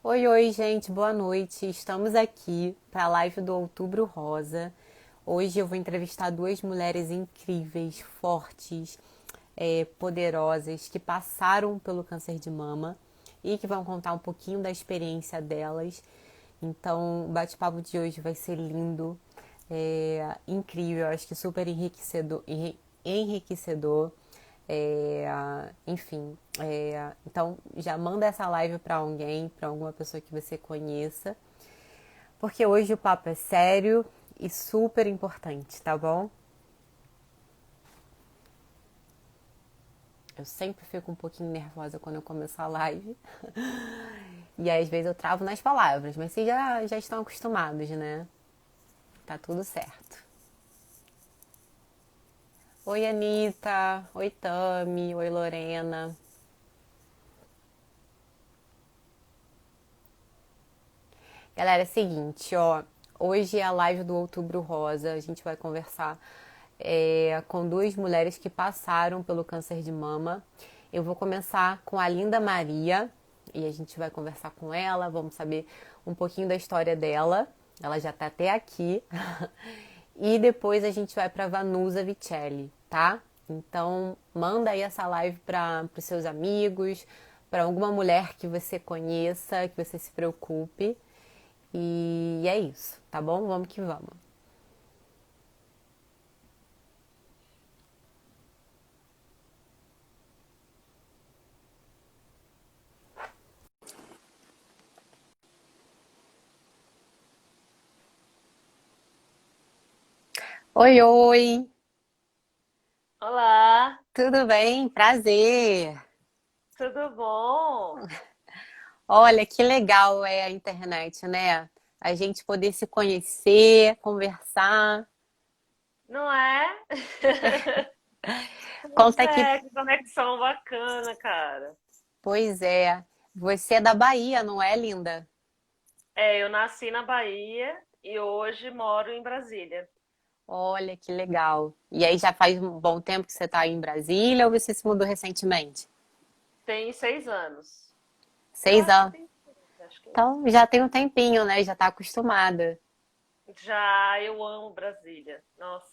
Oi, oi, gente, boa noite. Estamos aqui para a live do Outubro Rosa. Hoje eu vou entrevistar duas mulheres incríveis, fortes, poderosas, que passaram pelo câncer de mama e que vão contar um pouquinho da experiência delas. Então, o bate-papo de hoje vai ser lindo, incrível, acho que super enriquecedor. Enfim, então já manda essa live para alguém, para alguma pessoa que você conheça, porque hoje o papo é sério e super importante, tá bom? Eu sempre fico um pouquinho nervosa quando eu começo a live e às vezes eu travo nas palavras, mas vocês já estão acostumados, né? Tá tudo certo. Oi, Anitta. Oi, Tami. Oi, Lorena. Galera, é o seguinte, ó. Hoje é a live do Outubro Rosa. A gente vai conversar com duas mulheres que passaram pelo câncer de mama. Eu vou começar com a Linda Maria e a gente vai conversar com ela. Vamos saber um pouquinho da história dela. Ela já tá até aqui. E depois a gente vai para Vanusa Vicelli, tá? Então, manda aí essa live para os seus amigos, para alguma mulher que você conheça, que você se preocupe. E é isso, tá bom? Vamos que vamos. Oi, oi! Olá, Tudo bem? Prazer! tudo bom? Olha, que legal é a internet, né? A gente poder se conhecer, conversar. Não é? Pois Conta aqui, é, que conexão bacana, cara. pois é, você é da Bahia, não é, linda? É, eu nasci na Bahia e hoje moro em Brasília. Olha, que legal. E aí já faz um bom tempo que você está aí em Brasília ou você se mudou recentemente? Tem 6 anos. Eu Seis acho que anos. tem seis, acho que é isso. Então já tem um tempinho, né? Já está acostumada. Já eu amo Brasília. Nossa.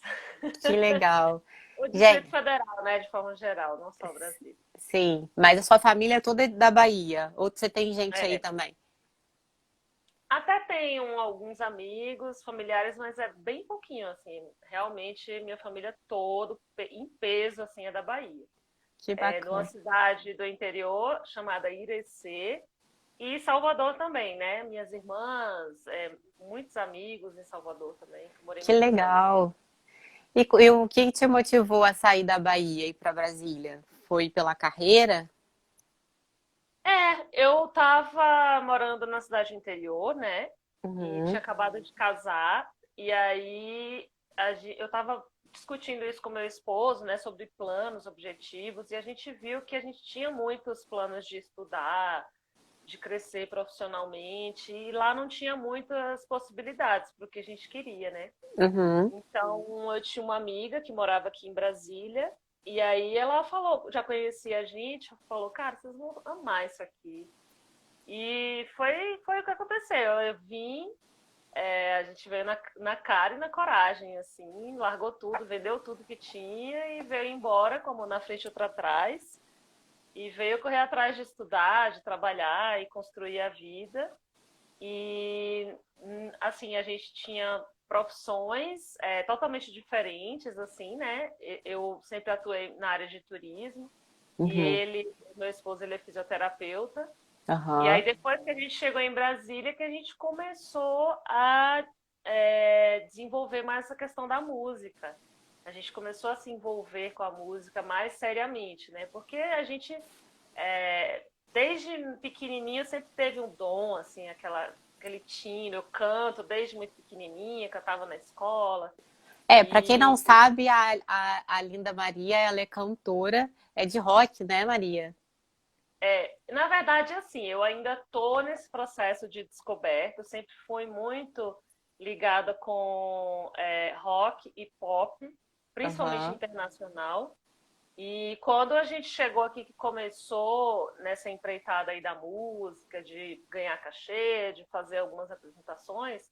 Que legal. O Distrito Gente, Federal, né, de forma geral, não só Brasília. sim, mas a sua família é toda da Bahia? Ou você tem gente aí É. também? Até tenho alguns amigos, familiares, mas é bem pouquinho, assim. Realmente, minha família toda, em peso, assim, é da Bahia. Que Numa bacana. cidade do interior chamada Irecê e Salvador também, né? Minhas irmãs, muitos amigos em Salvador também, que eu morei Que muitos anos. legal. E o que te motivou a sair da Bahia e ir para Brasília? Foi pela carreira? Eu estava morando na cidade interior, né? E tinha Uhum, acabado de casar, e aí eu estava discutindo isso com meu esposo, né, sobre planos, objetivos, e a gente viu que a gente tinha muitos planos de estudar, de crescer profissionalmente, e lá não tinha muitas possibilidades para o que a gente queria, né? uhum. Então, eu tinha uma amiga que morava aqui em Brasília, e aí ela falou, já conhecia a gente, falou, cara, vocês vão amar isso aqui. E foi o que aconteceu. Eu vim, a gente veio na cara e na coragem, assim, largou tudo, vendeu tudo que tinha e veio embora, como na frente outra atrás. E veio correr atrás de estudar, de trabalhar e construir a vida. E assim, a gente tinha profissões totalmente diferentes, assim, né? Eu sempre atuei na área de turismo e Uhum. meu esposo, ele é fisioterapeuta. E aí Aham. depois que a gente chegou em Brasília, que a gente começou a desenvolver mais essa questão da música. A gente começou a se envolver com a música mais seriamente, né? Porque a gente desde pequenininha sempre teve um dom, assim, aquele tino. Eu canto desde muito pequenininha, cantava na escola. Para quem não E sabe, a Linda Maria, ela é cantora, é de rock, né, Maria? na verdade, assim, eu ainda tô nesse processo de descoberta. Eu sempre fui muito ligada com rock e pop, principalmente Aham. internacional. E quando a gente chegou aqui, que começou nessa empreitada aí da música, de ganhar cachê, de fazer algumas apresentações,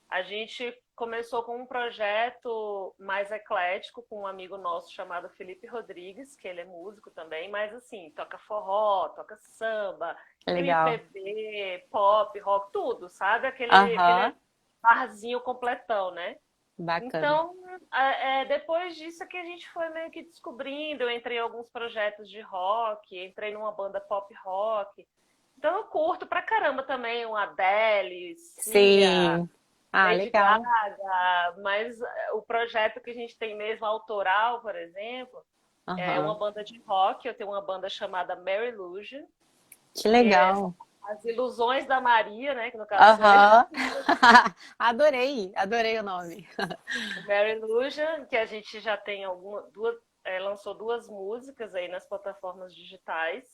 a gente começou com um projeto mais eclético com um amigo nosso chamado Felipe Rodrigues, que ele é músico também, mas assim, toca forró, toca samba, Que legal. MPB, pop, rock, tudo, sabe? Aham, Aquele barzinho completão, né? bacana. Então, depois disso é que a gente foi meio que descobrindo. Eu entrei em alguns projetos de rock, entrei numa banda pop rock. Então eu curto pra caramba também um Adele, Cia, Sim. Ah, Lady legal. Gaga, mas o projeto que a gente tem mesmo autoral, por exemplo, é uma Aham. banda de rock. Eu tenho uma banda chamada Mary Illusion, Que que é legal. as ilusões da Maria, né? Que no caso sou eu. Aham. Adorei, adorei o nome. Mary Illusion, que a gente já tem lançou duas músicas aí nas plataformas digitais.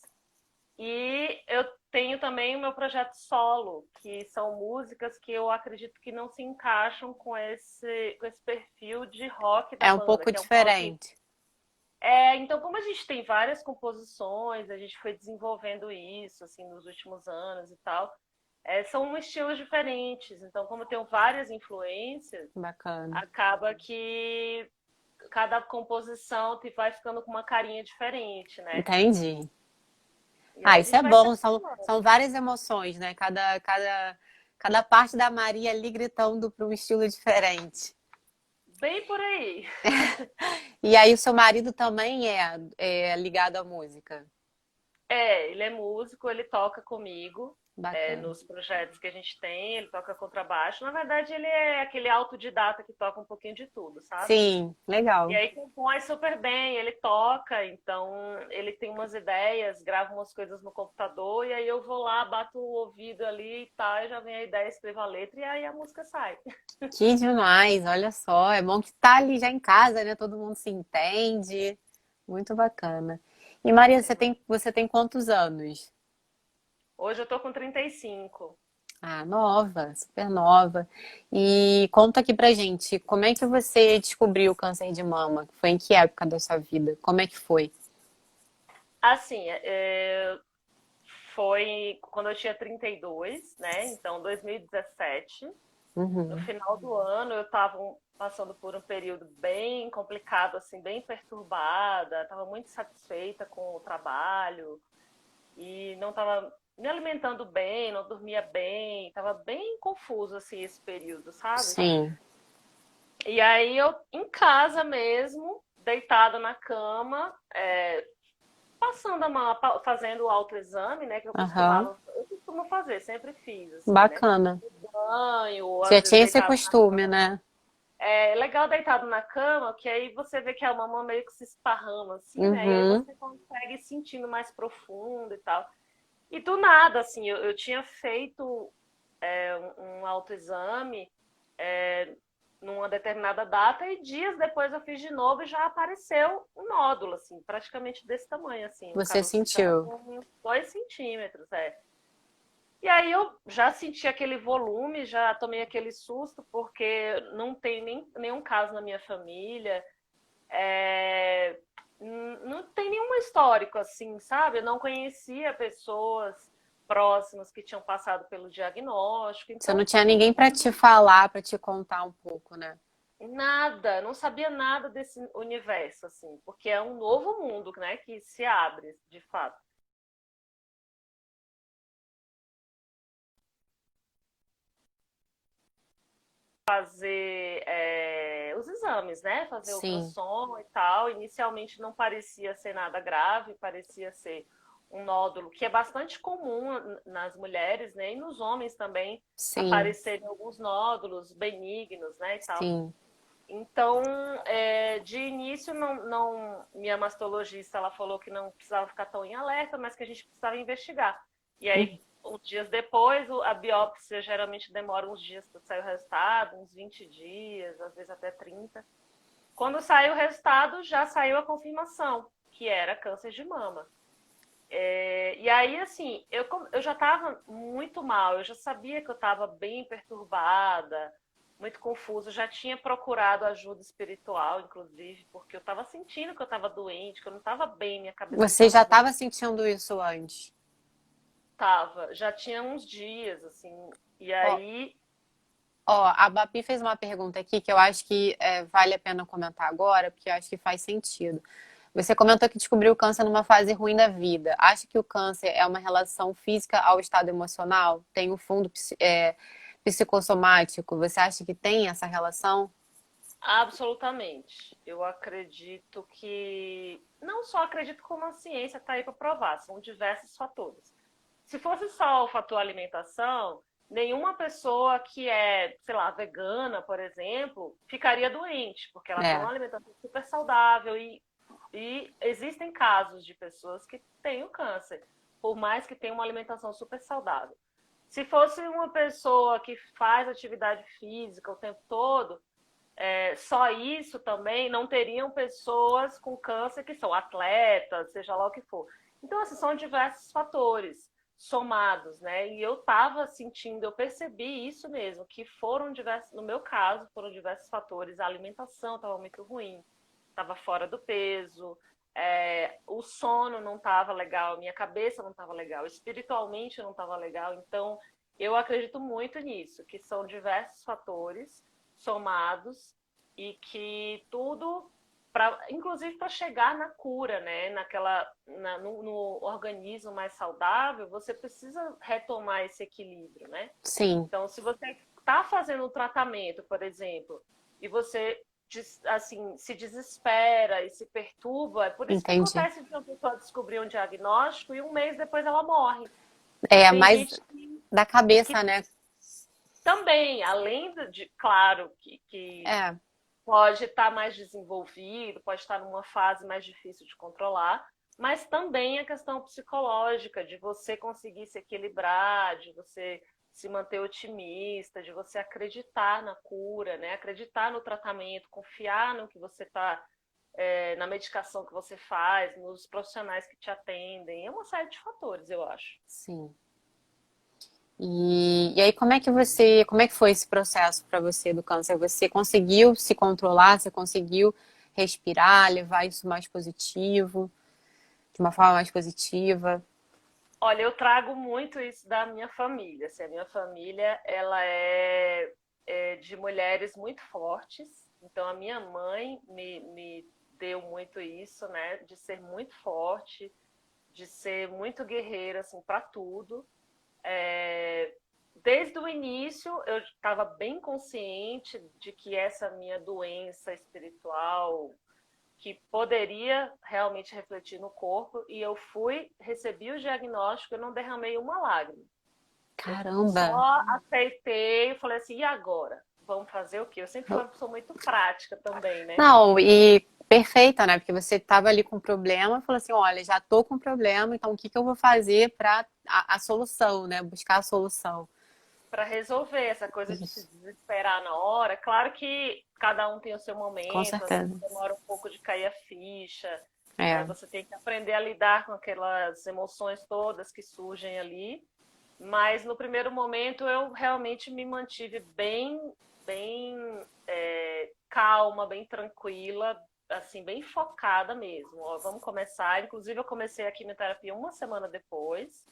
E eu tenho também o meu projeto solo, que são músicas que eu acredito que não se encaixam com esse perfil de rock da É um banda, pouco que é um rock. diferente. Então, como a gente tem várias composições, a gente foi desenvolvendo isso assim nos últimos anos e tal. São estilos diferentes. Então, como eu tenho várias influências, Bacana. acaba que cada composição vai ficando com uma carinha diferente, né? Entendi. E Ah, aí a isso é gente vai se bom. acostumando. São várias emoções, né? Cada parte da Maria ali gritando para um estilo diferente. Bem por aí. E aí o seu marido também é ligado à música. Ele é músico, ele toca comigo, Bacana. nos projetos que a gente tem, ele toca contrabaixo. Na verdade, ele é aquele autodidata que toca um pouquinho de tudo, sabe? Sim, E legal. aí compõe super bem, ele toca, então ele tem umas ideias, grava umas coisas no computador, e aí eu vou lá, bato o ouvido ali e tal, e já vem a ideia, escrevo a letra, e aí a música sai. Que demais, olha só. É bom que tá ali já em casa, né? Todo mundo se entende. Muito bacana. E Maria, É muito- você tem quantos anos? Hoje eu tô com 35. Ah, nova, super nova. E conta aqui pra gente, como é que você descobriu o câncer de mama? Foi em que época da sua vida? Como é que foi? Assim, foi quando eu tinha 32, né? Então, 2017. No Uhum. final do ano, eu estava passando por um período bem complicado, assim, bem perturbada. Estava muito satisfeita com o trabalho e não estava me alimentando bem, não dormia bem. Estava bem confuso, assim, esse período, sabe? Sim. E aí eu, em casa mesmo, deitada na cama, passando a mão, fazendo o autoexame, né? Que Aham. eu costumo fazer, sempre fiz, assim, né? Bacana. Banho, ou Já às vezes tinha esse deitado na costume, cama. né? É legal deitado na cama, que aí você vê que a mama meio que se esparrama, assim, né? E aí Uhum. você consegue ir sentindo mais profundo e tal. E do nada, assim, eu tinha feito um autoexame numa determinada data e dias depois eu fiz de novo e já apareceu um nódulo, assim, praticamente desse tamanho, assim, um Você caroção sentiu. com uns 2 centímetros, E aí eu já senti aquele volume, já tomei aquele susto, porque não tem nenhum caso na minha família. É, não tem nenhum histórico assim, sabe? Eu não conhecia pessoas próximas que tinham passado pelo diagnóstico, Você não então tinha ninguém pra te falar, pra te contar um pouco, né? nada, não sabia nada desse universo assim, porque é um novo mundo, né, que se abre de fato. Fazer os exames, né? Fazer Sim, ultrassom e tal. Inicialmente não parecia ser nada grave, parecia ser um nódulo que é bastante comum nas mulheres, né? E nos homens também sim, aparecerem alguns nódulos benignos, né? E tal. sim. Então, de início, minha mastologista ela falou que não precisava ficar tão em alerta, mas que a gente precisava investigar. E Uhum. aí, uns dias depois, a biópsia geralmente demora uns dias para sair o resultado, uns 20 dias, às vezes até 30. Quando saiu o resultado, já saiu a confirmação, que era câncer de mama. E aí, assim, eu já estava muito mal, eu já sabia que eu estava bem perturbada, muito confuso. Já tinha procurado ajuda espiritual, inclusive, porque eu estava sentindo que eu estava doente, que eu não estava bem, minha cabeça não Você estava já boa. estava sentindo isso antes? Tava, já tinha uns dias, assim. E Ó, aí, ó, a Bapi fez uma pergunta aqui que eu acho que vale a pena comentar agora, porque eu acho que faz sentido. Você comentou que descobriu o câncer numa fase ruim da vida. Acha que o câncer é uma relação física ao estado emocional? Tem um fundo psicossomático? Você acha que tem essa relação? absolutamente, eu acredito que. Não só acredito, como a ciência está aí para provar, são diversos fatores. Se fosse só o fator alimentação, nenhuma pessoa que é, sei lá, vegana, por exemplo, ficaria doente, porque ela tem É, uma alimentação super saudável e existem casos de pessoas que têm o câncer, por mais que tenham uma alimentação super saudável. Se fosse uma pessoa que faz atividade física o tempo todo, só isso também, não teriam pessoas com câncer que são atletas, seja lá o que for. Então, assim, são diversos fatores somados, né? E eu estava sentindo, eu percebi isso mesmo, que foram diversos, no meu caso, foram diversos fatores. A alimentação estava muito ruim, estava fora do peso, o sono não estava legal, minha cabeça não estava legal, espiritualmente não estava legal. Então, eu acredito muito nisso, que são diversos fatores somados e que tudo, inclusive para chegar na cura, né? No organismo mais saudável, você precisa retomar esse equilíbrio, né? sim, Então, se você está fazendo um tratamento, por exemplo, e você assim, se desespera e se perturba, é por isso que entendi. acontece de uma pessoa descobrir um diagnóstico e um mês depois ela morre. É Tem mais gente da que cabeça, né? também, além de claro, que É, pode estar mais desenvolvido, pode estar numa fase mais difícil de controlar, mas também a questão psicológica, de você conseguir se equilibrar, de você se manter otimista, de você acreditar na cura, né? Acreditar no tratamento, confiar no que você está, na medicação que você faz, nos profissionais que te atendem. É uma série de fatores, eu acho. sim. E aí, como é que foi esse processo para você do câncer? Você conseguiu se controlar? Você conseguiu respirar, levar isso mais positivo, de uma forma mais positiva? Olha, eu trago muito isso da minha família. Assim, a minha família, ela é de mulheres muito fortes. Então, a minha mãe me deu muito isso, né? De ser muito forte, de ser muito guerreira, assim, para tudo. Desde o início, eu estava bem consciente de que essa minha doença espiritual, que poderia realmente refletir no corpo, e eu recebi o diagnóstico e não derramei uma lágrima. Eu Caramba! só aceitei e falei assim, e agora? Vamos fazer o quê? Eu sempre fui uma pessoa muito prática também, né? Não, e perfeita, né? Porque você estava ali com problema e falou assim: olha, já tô com problema, então o que que eu vou fazer para a solução, né? Buscar a solução. Para resolver essa coisa de se Isso, desesperar na hora. Claro que cada um tem o seu com momento, às vezes certeza. demora um pouco de cair a ficha, né? É, Você tem que aprender a lidar com aquelas emoções todas que surgem ali. Mas no primeiro momento eu realmente me mantive bem calma, bem tranquila, assim, bem focada mesmo. Ó, vamos começar. Inclusive, eu comecei a quimioterapia uma semana depois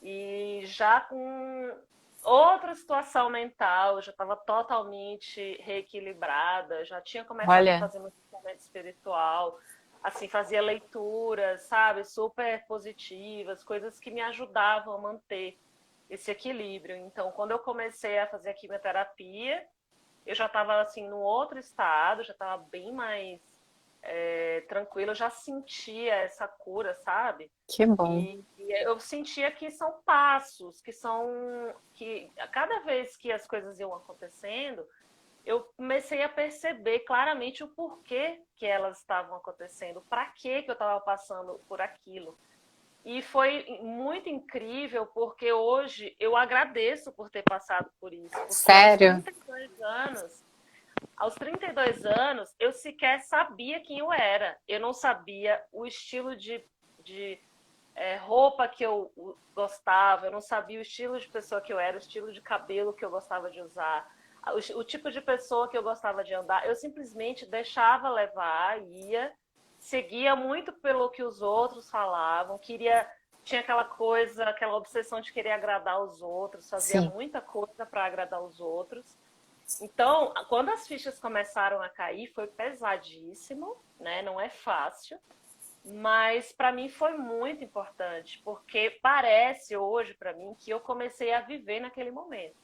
e já com outra situação mental, eu já estava totalmente reequilibrada, já tinha começado a olha, fazer muito tratamento espiritual, assim, fazia leituras, sabe, super positivas, coisas que me ajudavam a manter esse equilíbrio. Então, quando eu comecei a fazer a quimioterapia, eu já estava assim num outro estado, já estava bem mais tranquila, eu já sentia essa cura, sabe? que bom. E eu sentia que são passos, que a cada vez que as coisas iam acontecendo, eu comecei a perceber claramente o porquê que elas estavam acontecendo, para que eu estava passando por aquilo. E foi muito incrível porque hoje eu agradeço por ter passado por isso, porque Sério? aos 32 anos eu sequer sabia quem eu era. Eu não sabia o estilo de roupa que eu gostava, eu não sabia o estilo de pessoa que eu era, o estilo de cabelo que eu gostava de usar, o tipo de pessoa que eu gostava de andar, eu simplesmente deixava levar, ia, seguia muito pelo que os outros falavam, tinha aquela coisa, aquela obsessão de querer agradar os outros, fazia Sim. muita coisa para agradar os outros. Então, quando as fichas começaram a cair, foi pesadíssimo, né? Não é fácil, mas para mim foi muito importante, porque parece hoje para mim que eu comecei a viver naquele momento.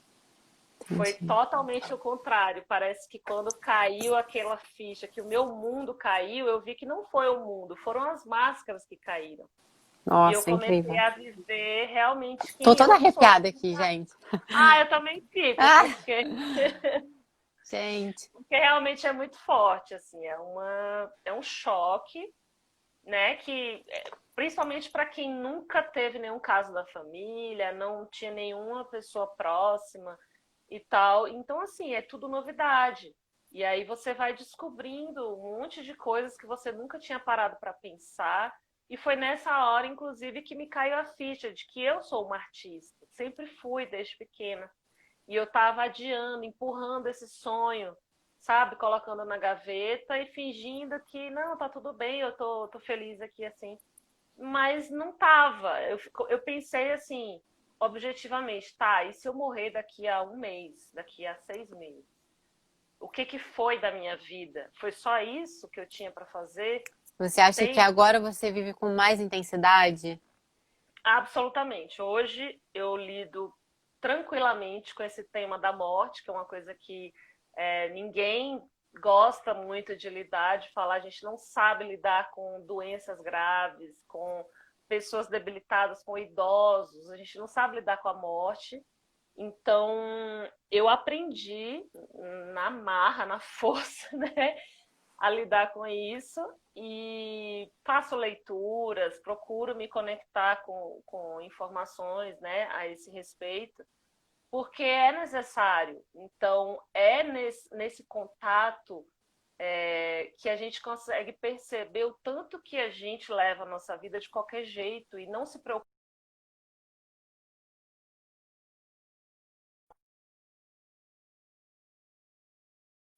Foi Entendi. totalmente o contrário. Parece que quando caiu aquela ficha, que o meu mundo caiu, eu vi que não foi o mundo, foram as máscaras que caíram. E eu Nossa, comecei incrível. a viver realmente Tô quem toda eu sou. arrepiada aqui, gente. Ah, eu também fico, Ah, gente. porque realmente é muito forte, assim, é um choque, né, principalmente para quem nunca teve nenhum caso da família, não tinha nenhuma pessoa próxima e tal. Então, assim, é tudo novidade. E aí você vai descobrindo um monte de coisas que você nunca tinha parado para pensar. E foi nessa hora, inclusive, que me caiu a ficha de que eu sou uma artista. Sempre fui desde pequena. E eu estava adiando, empurrando esse sonho, sabe? Colocando na gaveta e fingindo que, não, tá tudo bem, tô feliz aqui assim. Mas não tava. Eu pensei assim, objetivamente, tá, e se eu morrer daqui a um mês, daqui a 6 meses? O que que foi da minha vida? Foi só isso que eu tinha para fazer? Você acha que Entende? agora você vive com mais intensidade? Absolutamente. Hoje eu lido tranquilamente com esse tema da morte, que é uma coisa que ninguém gosta muito de lidar, de falar. A gente não sabe lidar com doenças graves, com pessoas debilitadas, com idosos. A gente não sabe lidar com a morte. Então, eu aprendi na marra, na força, né? A lidar com isso e faço leituras, procuro me conectar com informações, né, a esse respeito, porque é necessário. Então, é nesse contato que a gente consegue perceber o tanto que a gente leva a nossa vida de qualquer jeito e não se preocupa.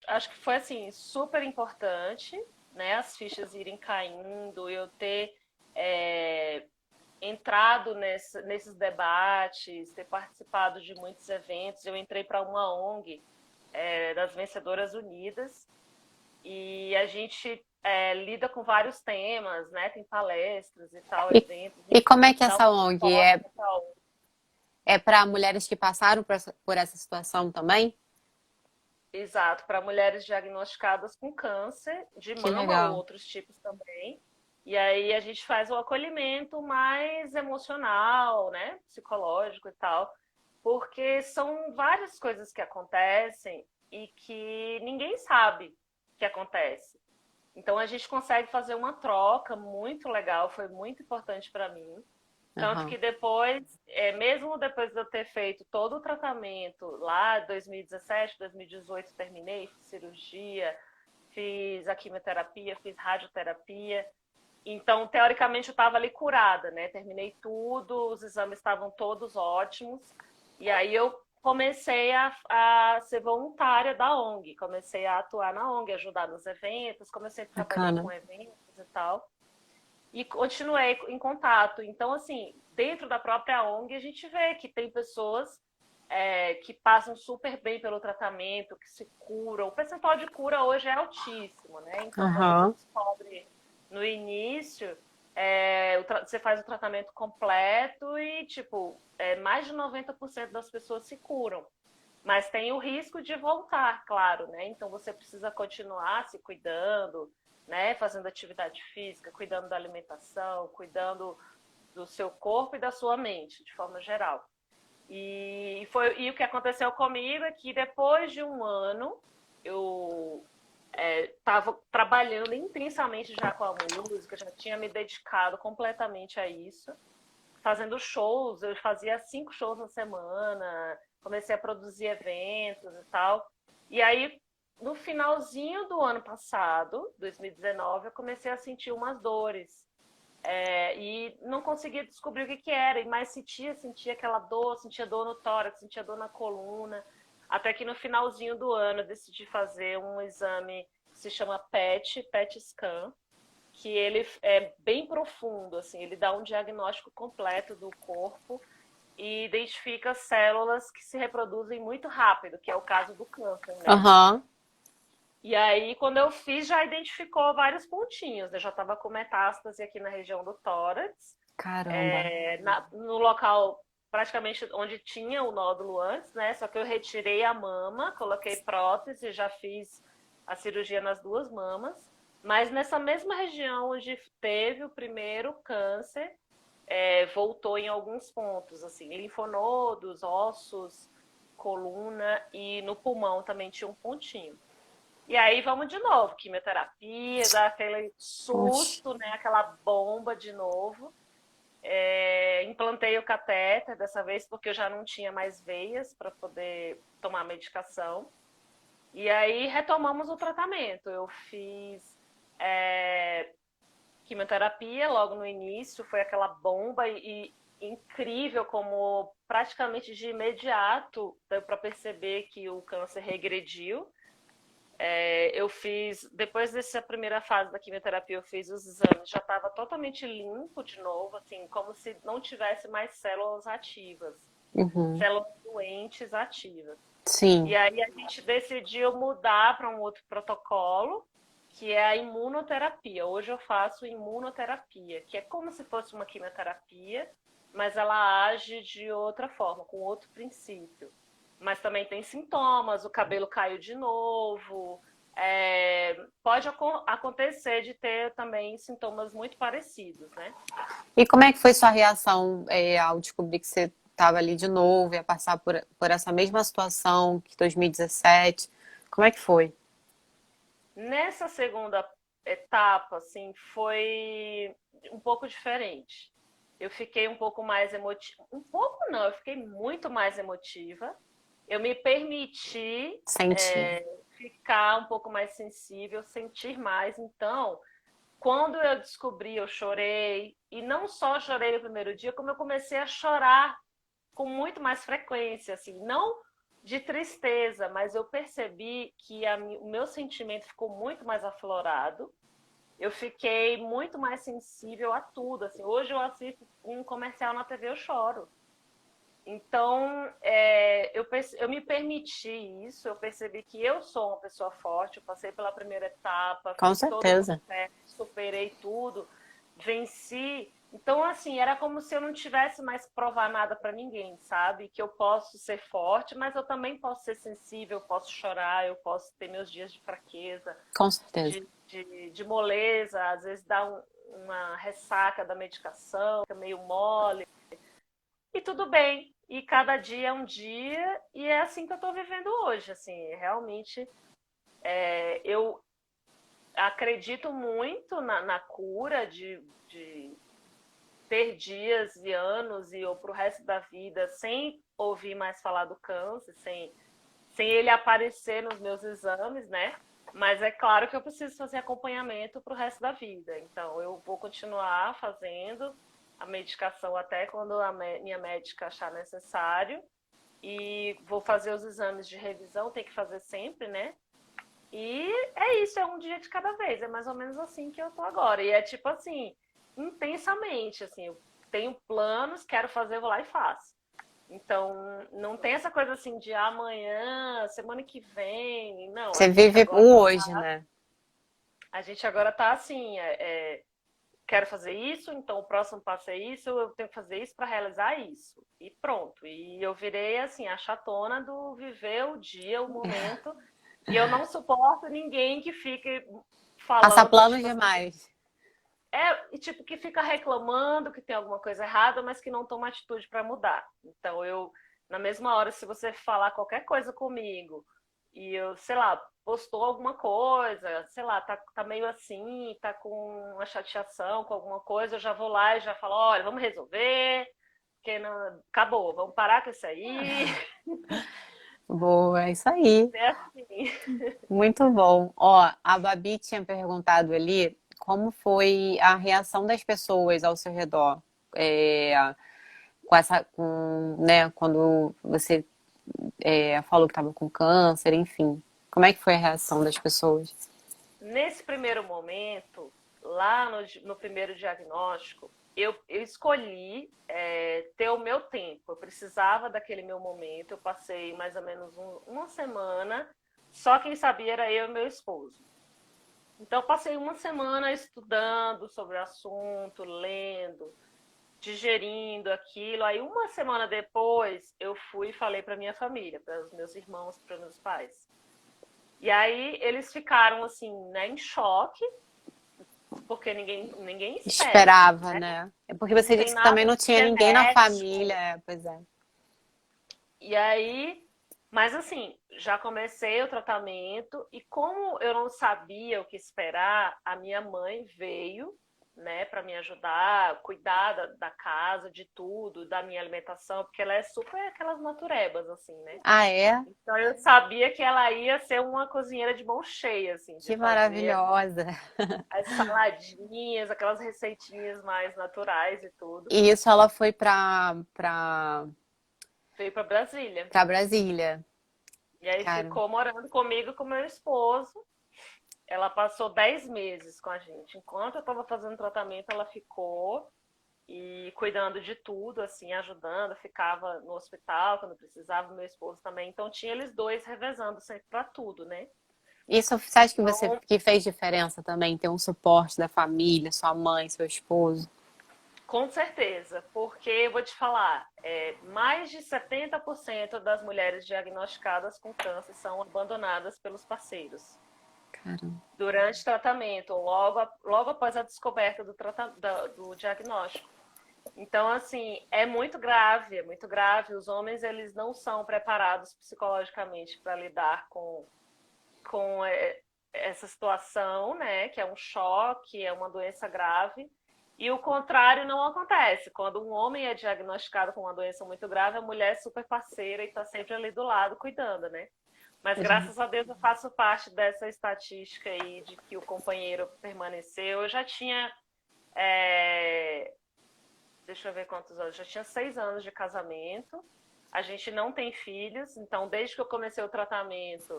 Acho que foi assim super importante, né? As fichas irem caindo, eu ter é, entrado nesses debates, ter participado de muitos eventos. Eu entrei para uma ONG das Vencedoras Unidas e a gente lida com vários temas, né? Tem palestras e tal, E, eventos, e enfim, como é que dá um essa ONG suporte para a ONG. é para mulheres que passaram por essa situação também? Exato, para mulheres diagnosticadas com câncer de Que mama ou legal. outros tipos também. E aí a gente faz o acolhimento mais emocional, né, psicológico e tal, porque são várias coisas que acontecem e que ninguém sabe que acontece. Então a gente consegue fazer uma troca muito legal, foi muito importante para mim. Tanto Aham. que depois, mesmo depois de eu ter feito todo o tratamento, lá 2017, 2018, terminei, fiz cirurgia, fiz a quimioterapia, fiz radioterapia. Então, teoricamente, eu estava ali curada, né? Terminei tudo, os exames estavam todos ótimos. E aí eu comecei a ser voluntária da ONG, comecei a atuar na ONG, ajudar nos eventos, comecei a trabalhar Bacana. com eventos e tal e continuei em contato. Então, assim, dentro da própria ONG, a gente vê que tem pessoas que passam super bem pelo tratamento, que se curam. O percentual de cura hoje é altíssimo, né? Então, quando você Aham. descobre no início, você faz o tratamento completo e, tipo, mais de 90% das pessoas se curam. Mas tem o risco de voltar, claro, né? Então você precisa continuar se cuidando, né? Fazendo atividade física, cuidando da alimentação, cuidando do seu corpo e da sua mente, de forma geral. E o que aconteceu comigo é que depois de um ano eu estava trabalhando intensamente já com a música, já tinha me dedicado completamente a isso, fazendo shows, eu fazia 5 shows na semana, comecei a produzir eventos e tal. E aí, no finalzinho do ano passado, 2019, eu comecei a sentir umas dores. E não conseguia descobrir o que era, mas sentia aquela dor, sentia dor no tórax, sentia dor na coluna. Até que no finalzinho do ano eu decidi fazer um exame que se chama PET scan, que ele é bem profundo, assim, ele dá um diagnóstico completo do corpo e identifica células que se reproduzem muito rápido, que é o caso do câncer, né? Aham. E aí, quando eu fiz, já identificou vários pontinhos. Eu já estava com metástase aqui na região do tórax, Caramba. no local praticamente onde tinha o nódulo antes, né? Só que eu retirei a mama, coloquei prótese, já fiz a cirurgia nas duas mamas. Mas nessa mesma região onde teve o primeiro câncer, voltou em alguns pontos, assim, linfonodos, ossos, coluna e no pulmão também tinha um pontinho. E aí vamos de novo, quimioterapia, dá aquele Oxe. susto, né? Aquela bomba de novo. Implantei o catéter dessa vez porque eu já não tinha mais veias para poder tomar medicação. E aí retomamos o tratamento. Eu fiz quimioterapia logo no início, foi aquela bomba e incrível como praticamente de imediato deu para perceber que o câncer regrediu. Eu fiz, depois dessa primeira fase da quimioterapia, eu fiz os exames, já estava totalmente limpo de novo, assim, como se não tivesse mais células ativas, Uhum. células doentes ativas. E Sim. aí a gente decidiu mudar para um outro protocolo, que é a imunoterapia. Hoje eu faço imunoterapia, que é como se fosse uma quimioterapia, mas ela age de outra forma, com outro princípio. Mas também tem sintomas, o cabelo caiu de novo. Pode acontecer de ter também sintomas muito parecidos, né? E como é que foi sua reação, ao descobrir que você estava ali de novo, ia passar por essa mesma situação que 2017? Como é que foi? Nessa segunda etapa, assim, foi um pouco diferente. Eu fiquei um pouco mais emotiva. Um pouco não, eu fiquei muito mais emotiva. Eu me permiti Sentir. ficar um pouco mais sensível, sentir mais. Então, quando eu descobri, eu chorei. E não só chorei no primeiro dia, como eu comecei a chorar com muito mais frequência, assim, não de tristeza, mas eu percebi que o meu sentimento ficou muito mais aflorado. Eu fiquei muito mais sensível a tudo. Assim, hoje eu assisto um comercial na TV, eu choro. Então, eu me permiti isso, eu percebi que eu sou uma pessoa forte, eu passei pela primeira etapa, Com fiz todo o certeza. processo, superei tudo, venci. Então, assim, era como se eu não tivesse mais que provar nada para ninguém, sabe? Que eu posso ser forte, mas eu também posso ser sensível, eu posso chorar, eu posso ter meus dias de fraqueza, Com certeza. de moleza, às vezes dá uma ressaca da medicação, fica meio mole. E tudo bem. E cada dia é um dia, e é assim que eu estou vivendo hoje. Assim, realmente, eu acredito muito na cura de ter dias e anos e ou para o resto da vida sem ouvir mais falar do câncer, sem ele aparecer nos meus exames, né? Mas é claro que eu preciso fazer acompanhamento para o resto da vida. Então, eu vou continuar fazendo a medicação até quando a minha médica achar necessário. E vou fazer os exames de revisão, tem que fazer sempre, né? E é isso, é um dia de cada vez. É mais ou menos assim que eu tô agora. E é tipo assim, intensamente, assim, eu tenho planos, quero fazer, vou lá e faço. Então, não tem essa coisa assim de amanhã, semana que vem. Não, Você vive o hoje, né? a gente agora tá assim, quero fazer isso, então o próximo passo é isso, eu tenho que fazer isso para realizar isso. E pronto. E eu virei assim, a chatona do viver o dia, o momento. E eu não suporto ninguém que fique Passar falando, planos tipo assim, demais. e tipo, que fica reclamando que tem alguma coisa errada, mas que não toma atitude para mudar. Então eu, na mesma hora, se você falar qualquer coisa comigo e eu, sei lá, postou alguma coisa, sei lá, tá meio assim, tá com uma chateação com alguma coisa, eu já vou lá e já falo, olha, vamos resolver, porque não, acabou, vamos parar com isso aí. Boa, é isso aí. É assim. Muito bom. Ó, a Babi tinha perguntado ali como foi a reação das pessoas ao seu redor, é, com essa, né, quando você falou que estava com câncer, enfim. Como é que foi a reação das pessoas? Nesse primeiro momento, lá no primeiro diagnóstico, eu escolhi ter o meu tempo. Eu precisava daquele meu momento. Eu passei mais ou menos uma semana. Só quem sabia era eu e meu esposo. Então, eu passei uma semana estudando sobre o assunto, lendo, digerindo aquilo. Aí, uma semana depois, eu fui e falei para minha família, para os meus irmãos, para meus pais. E aí, eles ficaram, assim, né, em choque, porque ninguém espera, Esperava, né? né? É porque Não você tem disse que também nada não de tinha ninguém na família. genético. Pois é. E aí, mas assim, já comecei o tratamento e como eu não sabia o que esperar, a minha mãe veio, né, para me ajudar, cuidar da casa, de tudo, da minha alimentação, porque ela é super aquelas naturebas, assim, né? Ah, é? Então eu sabia que ela ia ser uma cozinheira de mão cheia, assim, de Que fazer maravilhosa. as saladinhas, aquelas receitinhas mais naturais e tudo. E isso ela foi Veio para Brasília. pra Brasília. E aí Cara, ficou morando comigo e com meu esposo. Ela passou 10 meses com a gente. Enquanto eu estava fazendo tratamento, ela ficou e cuidando de tudo, assim, ajudando. Ficava no hospital quando precisava, meu esposo também. Então tinha eles dois revezando sempre para tudo, né? isso você acha que você Então, que fez diferença também, ter um suporte da família, sua mãe, seu esposo? com certeza, porque eu vou te falar, mais de 70% das mulheres diagnosticadas com câncer são abandonadas pelos parceiros Caramba. durante o tratamento, ou logo após a descoberta do diagnóstico. Então, assim, é muito grave, é muito grave. Os homens, eles não são preparados psicologicamente para lidar com essa situação, né? Que é um choque, é uma doença grave. E o contrário não acontece. Quando um homem é diagnosticado com uma doença muito grave, a mulher é super parceira e está sempre ali do lado cuidando, né? Mas graças a Deus eu faço parte dessa estatística aí de que o companheiro permaneceu. Eu já tinha deixa eu ver quantos anos. Já tinha 6 anos de casamento. A gente não tem filhos, então desde que eu comecei o tratamento,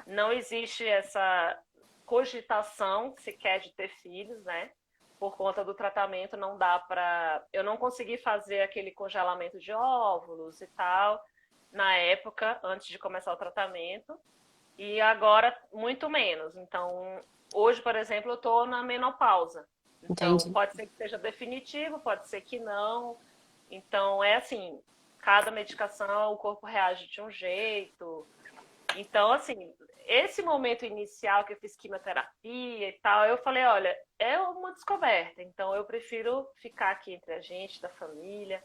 não existe essa cogitação sequer de ter filhos, né? Por conta do tratamento, não dá para. Eu não consegui fazer aquele congelamento de óvulos e tal, na época, antes de começar o tratamento, e agora muito menos. Então, hoje, por exemplo, eu estou na menopausa. Então, Entendi. pode ser que seja definitivo, pode ser que não. Então, é assim, cada medicação o corpo reage de um jeito. Então, assim, esse momento inicial que eu fiz quimioterapia e tal, eu falei, olha, é uma descoberta. Então, eu prefiro ficar aqui entre a gente, da família.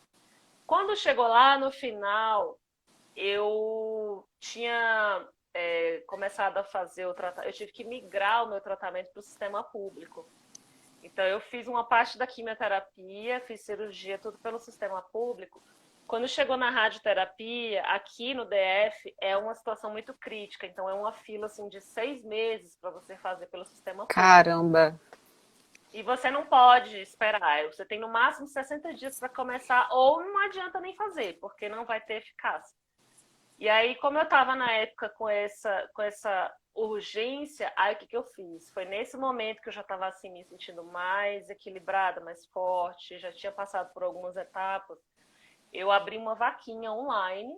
Quando chegou lá no final, eu tinha começado a fazer o tratamento, eu tive que migrar o meu tratamento para o sistema público. Então, eu fiz uma parte da quimioterapia, fiz cirurgia, tudo pelo sistema público. Quando chegou na radioterapia, aqui no DF, é uma situação muito crítica. Então, é uma fila assim, de 6 meses para você fazer pelo sistema público. Caramba. E você não pode esperar. Você tem no máximo 60 dias para começar, ou não adianta nem fazer, porque não vai ter eficácia. E aí, como eu estava na época com essa urgência, aí o que eu fiz? Foi nesse momento que eu já estava assim, me sentindo mais equilibrada, mais forte, já tinha passado por algumas etapas. Eu abri uma vaquinha online,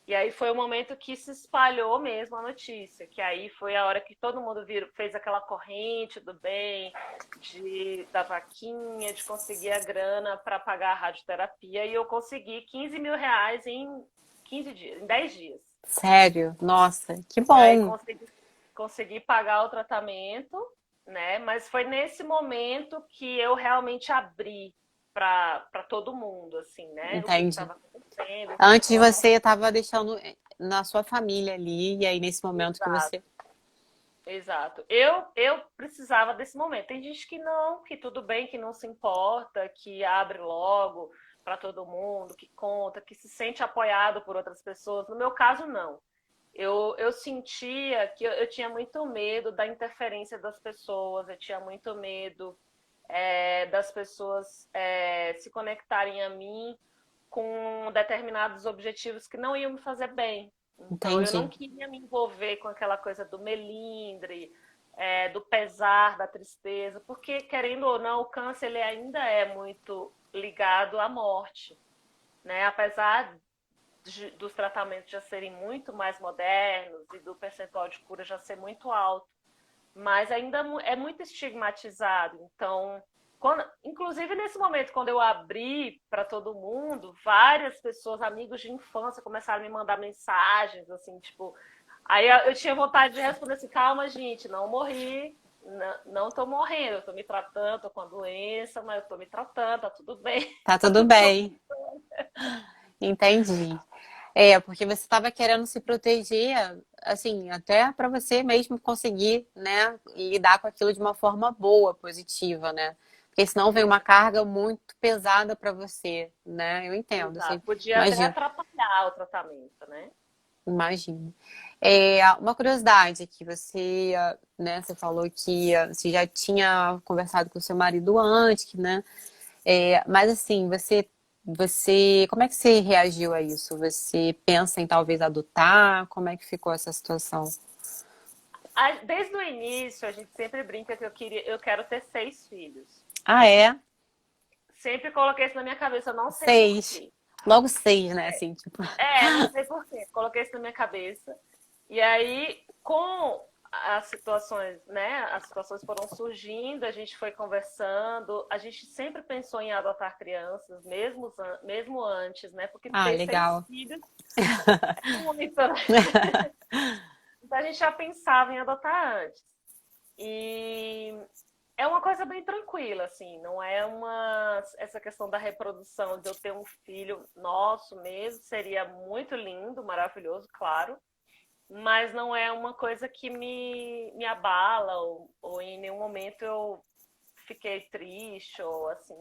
e aí foi o momento que se espalhou mesmo a notícia, que aí foi a hora que todo mundo fez aquela corrente do bem, da vaquinha, de conseguir a grana para pagar a radioterapia, e eu consegui 15 mil reais em 15 dias, em 10 dias. Sério? Nossa, que E aí bom. consegui pagar o tratamento, né? Mas foi nesse momento que eu realmente abri para todo mundo, assim, né? O que Entendi. estava acontecendo, o que Antes estava você passando. estava deixando na sua família ali, e aí nesse momento que Exato, você. exato. Eu precisava desse momento. Tem gente que não, que tudo bem, que não se importa, que abre logo para todo mundo, que conta, que se sente apoiado por outras pessoas. No meu caso, não. Eu sentia que eu tinha muito medo da interferência das pessoas, eu tinha muito medo das pessoas se conectarem a mim com determinados objetivos que não iam me fazer bem. Então eu não Entendi. queria me envolver com aquela coisa do melindre, do pesar, da tristeza, porque querendo ou não, o câncer ele ainda é muito ligado à morte, né? Apesar dos tratamentos já serem muito mais modernos e do percentual de cura já ser muito alto, mas ainda é muito estigmatizado. Então, inclusive nesse momento, quando eu abri para todo mundo, várias pessoas, amigos de infância, começaram a me mandar mensagens, assim, tipo. Aí eu tinha vontade de responder assim: calma, gente, não morri, não tô morrendo, eu tô me tratando, tô com a doença, mas eu tô me tratando, tá tudo bem. Tá tudo bem. Entendi. É, porque você estava querendo se proteger, assim, até para você mesmo conseguir, né, lidar com aquilo de uma forma boa, positiva, né? Porque senão vem uma carga muito pesada para você, né? Eu entendo, Exato. assim, Podia até imagino, atrapalhar o tratamento, né? imagino. É, uma curiosidade aqui, você, né, você falou que você já tinha conversado com o seu marido antes, né? É, mas assim, como é que você reagiu a isso? Você pensa em talvez adotar? Como é que ficou essa situação? Desde o início, a gente sempre brinca que eu quero ter 6 filhos. Ah, é? Sempre coloquei isso na minha cabeça, eu não sei por 6. quê. Logo 6, né? Assim, tipo. Não sei por quê. Coloquei isso na minha cabeça. E aí, com as situações, né? As situações foram surgindo, a gente foi conversando. A gente sempre pensou em adotar crianças, mesmo antes, né? Porque Ah, ter seis legal. filhos é muito, né? Então a gente já pensava em adotar antes. E é uma coisa bem tranquila, assim, não é essa questão da reprodução, de eu ter um filho nosso mesmo, seria muito lindo, maravilhoso, claro, mas não é uma coisa que me abala, ou em nenhum momento eu fiquei triste, ou assim.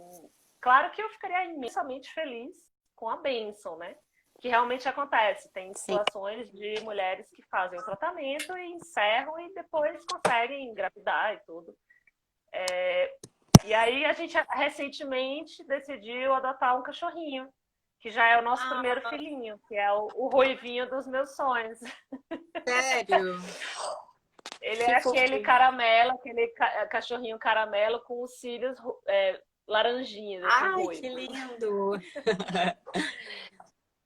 Claro que eu ficaria imensamente feliz com a bênção, né? Que realmente acontece. Tem Sim, situações de mulheres que fazem o tratamento e encerram e depois conseguem engravidar e tudo. E aí a gente recentemente decidiu adotar um cachorrinho, que já é o nosso primeiro filhinho, que é o ruivinho dos meus sonhos. sério? Ele Que é aquele fofinho. caramelo, aquele cachorrinho caramelo com os cílios laranjinhas, assim, Ai, que ruivos. lindo!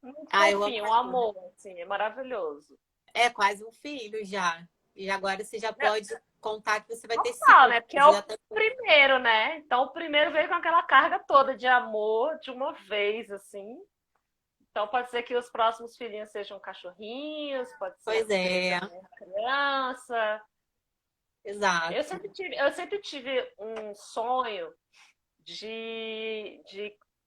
Muito Ah, eu amo fofinho, um cachorro. amor, assim, é maravilhoso. É quase um filho já. E agora você já pode contar que você vai ter Total, cinco. né? Porque é Você o já tá... primeiro, né? Então o primeiro veio com aquela carga toda de amor de uma vez, assim. Então pode ser que os próximos filhinhos sejam cachorrinhos, pode ser Pois que seja é, uma criança. exato. Eu sempre tive um sonho de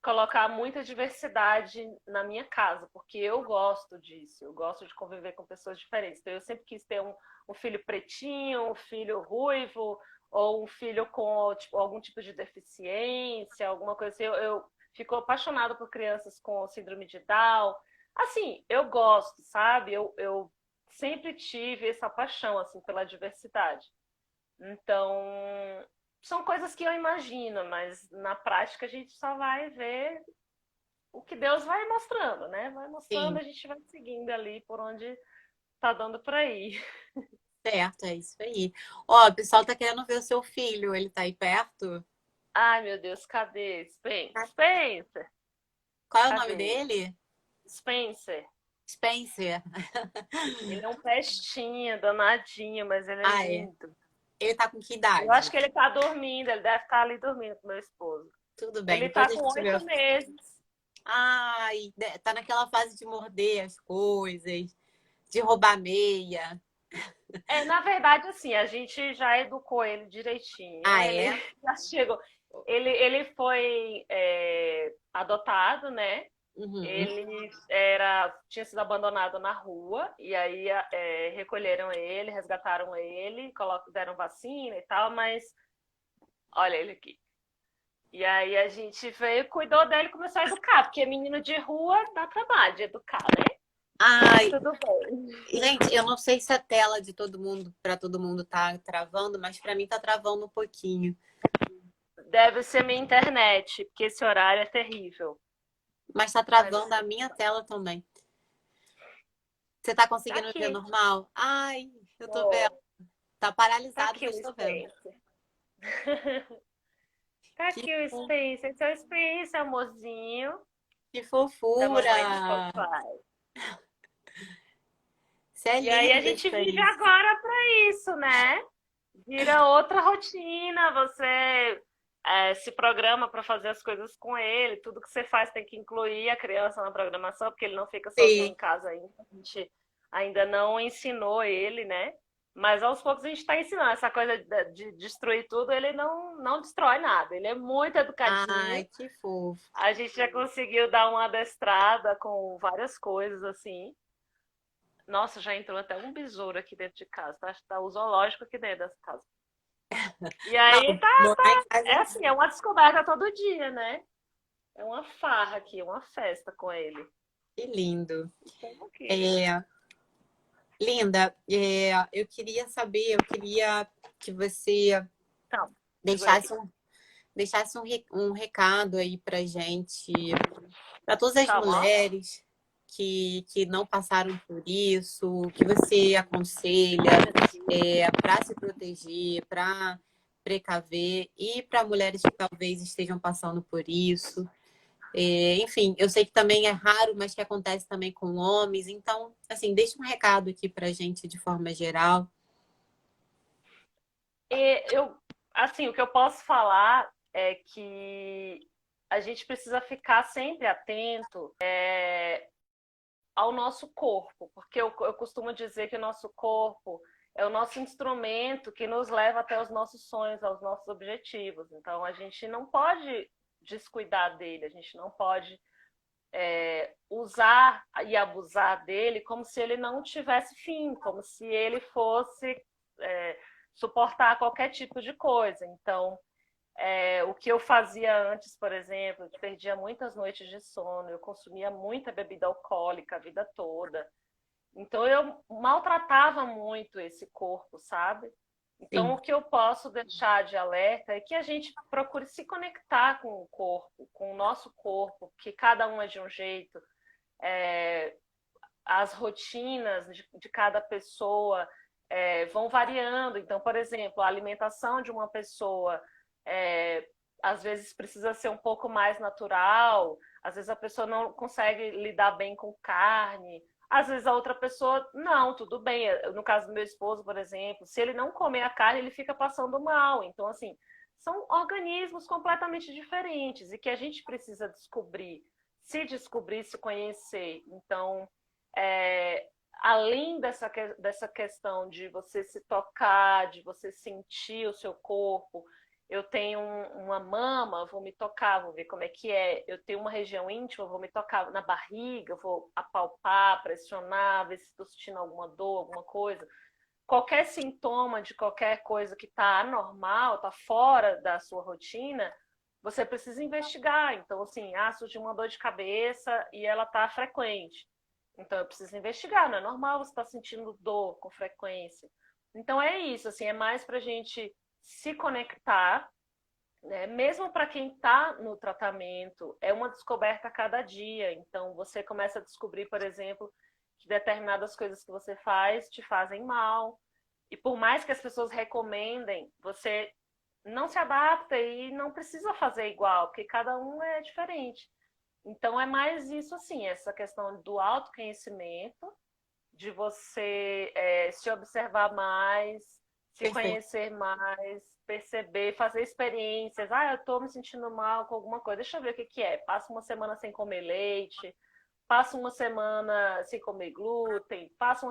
colocar muita diversidade na minha casa, porque eu gosto disso, eu gosto de conviver com pessoas diferentes. Então, eu sempre quis ter um filho pretinho, um filho ruivo, ou um filho com tipo, algum tipo de deficiência, alguma coisa assim. Eu fico apaixonada por crianças com síndrome de Down. Assim, eu gosto, sabe? Eu sempre tive essa paixão assim pela diversidade. Então, são coisas que eu imagino, mas na prática a gente só vai ver o que Deus vai mostrando, né? Vai mostrando, Sim, a gente vai seguindo ali por onde tá dando para ir. certo, é isso aí. Ó, o pessoal tá querendo ver o seu filho, ele tá aí perto? Ai, meu Deus, cadê? Spencer, Qual é o nome cadê? dele? Spencer. Spencer. Ele é um pestinha, danadinho, mas ele é Ah, é. lindo. Ele tá com que Eu acho idade? que ele tá dormindo, ele deve estar ali dormindo com meu esposo. Tudo bem, Ele depois tá a com gente vê. 8 meses. Ai, tá naquela fase de morder as coisas, de roubar meia. Na verdade, assim, a gente já educou ele direitinho. Ah, Ele é? já chegou. Ele foi adotado, né? Uhum. Ele tinha sido abandonado na rua e aí recolheram ele, resgataram ele, deram vacina e tal, mas olha ele aqui. E aí a gente veio, cuidou dele, e começou a educar, porque menino de rua dá trabalho de educar, né? Mas Ai, tudo bem. gente, eu não sei se a tela de todo mundo, para todo mundo tá travando, mas para mim tá travando um pouquinho. Deve ser minha internet, porque esse horário é terrível. Mas tá Mas travando a minha tela também. Você tá Tá conseguindo ver aqui. normal? Ai, eu tô vendo. Ó, Tá tá paralisado, aqui o mas tô vendo. Spencer. Tá Que, aqui o fo- Spencer. Esse é o Spencer, amorzinho, que da fofura! mamãe e do papai. Você é E aí a linda, gente vive Spence. agora para isso, né? Vira outra rotina, você se programa para fazer as coisas com ele, tudo que você faz tem que incluir a criança na programação, porque ele não fica sozinho Sim. em casa ainda. A gente ainda não ensinou ele, né? Mas aos poucos a gente está ensinando. Essa coisa de destruir tudo, ele não destrói nada. Ele é muito educadinho. Ai, que fofo. A gente já conseguiu dar uma adestrada com várias coisas assim. Nossa, já entrou até um besouro aqui dentro de casa, tá? Tá o zoológico aqui dentro dessa casa. E aí Não, morar em casa é é assim, é uma descoberta todo dia, né? É uma farra aqui, uma festa com ele. que lindo. Estamos aqui. É, Linda, eu queria saber, eu queria que você Então, segura aqui. deixasse um recado aí pra gente, para todas as Calma, ó. mulheres que não passaram por isso, que você aconselha para se proteger, para precaver, e para mulheres que talvez estejam passando por isso. Enfim, eu sei que também é raro, mas que acontece também com homens. Então, assim, deixa um recado aqui pra gente de forma geral. Assim, o que eu posso falar é que a gente precisa ficar sempre atento ao nosso corpo, porque eu costumo dizer que o nosso corpo é o nosso instrumento que nos leva até os nossos sonhos, aos nossos objetivos. Então, a gente não pode descuidar dele, a gente não pode usar e abusar dele como se ele não tivesse fim, como se ele fosse suportar qualquer tipo de coisa. Então, o que eu fazia antes, por exemplo, eu perdia muitas noites de sono, eu consumia muita bebida alcoólica a vida toda. Então eu maltratava muito esse corpo, sabe? Então Sim, o que eu posso deixar de alerta é que a gente procure se conectar com o corpo, com o nosso corpo, que cada um é de um jeito, as rotinas de cada pessoa vão variando. Então, por exemplo, a alimentação de uma pessoa às vezes precisa ser um pouco mais natural, às vezes a pessoa não consegue lidar bem com carne, às vezes a outra pessoa, não, tudo bem. No caso do meu esposo, por exemplo, se ele não comer a carne, ele fica passando mal. Então, assim, são organismos completamente diferentes e que a gente precisa descobrir, se conhecer. Então, além dessa questão de você se tocar, de você sentir o seu corpo, eu tenho uma mama, vou me tocar, vou ver como é que é. Eu tenho uma região íntima, vou me tocar na barriga, vou apalpar, pressionar, ver se estou sentindo alguma dor, alguma coisa. Qualquer sintoma de qualquer coisa que está anormal, está fora da sua rotina, você precisa investigar. Então, assim, surgiu uma dor de cabeça e ela está frequente. Então, eu preciso investigar. Não é normal você estar sentindo dor com frequência. Então, é isso. Assim, é mais para a gente se conectar, né? Mesmo para quem está no tratamento, é uma descoberta a cada dia. Então, você começa a descobrir, por exemplo, que determinadas coisas que você faz te fazem mal. E por mais que as pessoas recomendem, você não se adapta e não precisa fazer igual, porque cada um é diferente. Então é mais isso assim, essa questão do autoconhecimento, de você se observar mais, se perfeito. conhecer mais, perceber, fazer experiências. Eu tô me sentindo mal com alguma coisa, deixa eu ver o que que é. Passa uma semana sem comer leite, passa uma semana sem comer glúten, faz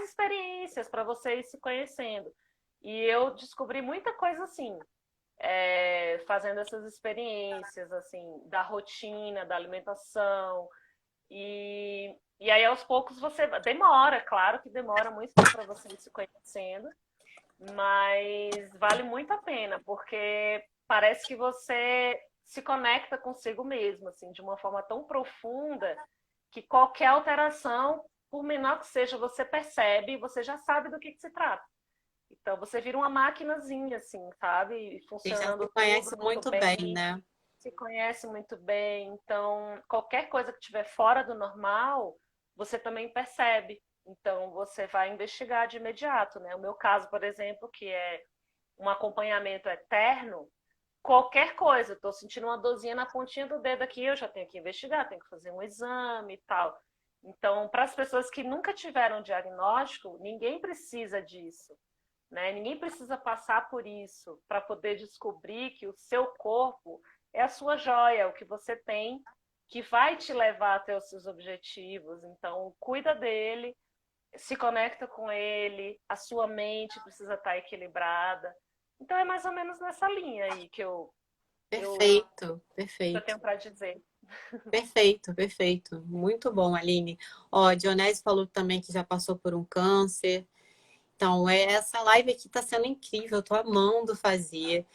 experiências para você ir se conhecendo. E eu descobri muita coisa assim, fazendo essas experiências, assim, da rotina, da alimentação. E aí, aos poucos, você. Demora, claro que demora muito tempo para você ir se conhecendo, mas vale muito a pena, porque parece que você se conecta consigo mesmo, assim, de uma forma tão profunda que qualquer alteração, por menor que seja, você percebe e você já sabe do que se trata. Então você vira uma maquinazinha, assim, sabe? Você já se Funcionando tudo conhece muito muito bem, bem, né? se conhece muito bem. Então, qualquer coisa que estiver fora do normal, você também percebe. Então, você vai investigar de imediato, né? O meu caso, por exemplo, que é um acompanhamento eterno, qualquer coisa, estou sentindo uma dorzinha na pontinha do dedo aqui, eu já tenho que investigar, tenho que fazer um exame e tal. Então, para as pessoas que nunca tiveram diagnóstico, ninguém precisa disso, né? Ninguém precisa passar por isso para poder descobrir que o seu corpo é a sua joia, o que você tem, que vai te levar até os seus objetivos. Então, cuida dele, se conecta com ele, a sua mente precisa estar equilibrada. Então é mais ou menos nessa linha aí Perfeito, que eu perfeito. tenho para dizer. Perfeito, perfeito. Muito bom, Aline. Ó, Dionésio falou também que já passou por um câncer. Então, essa live aqui está sendo incrível, eu tô amando fazer.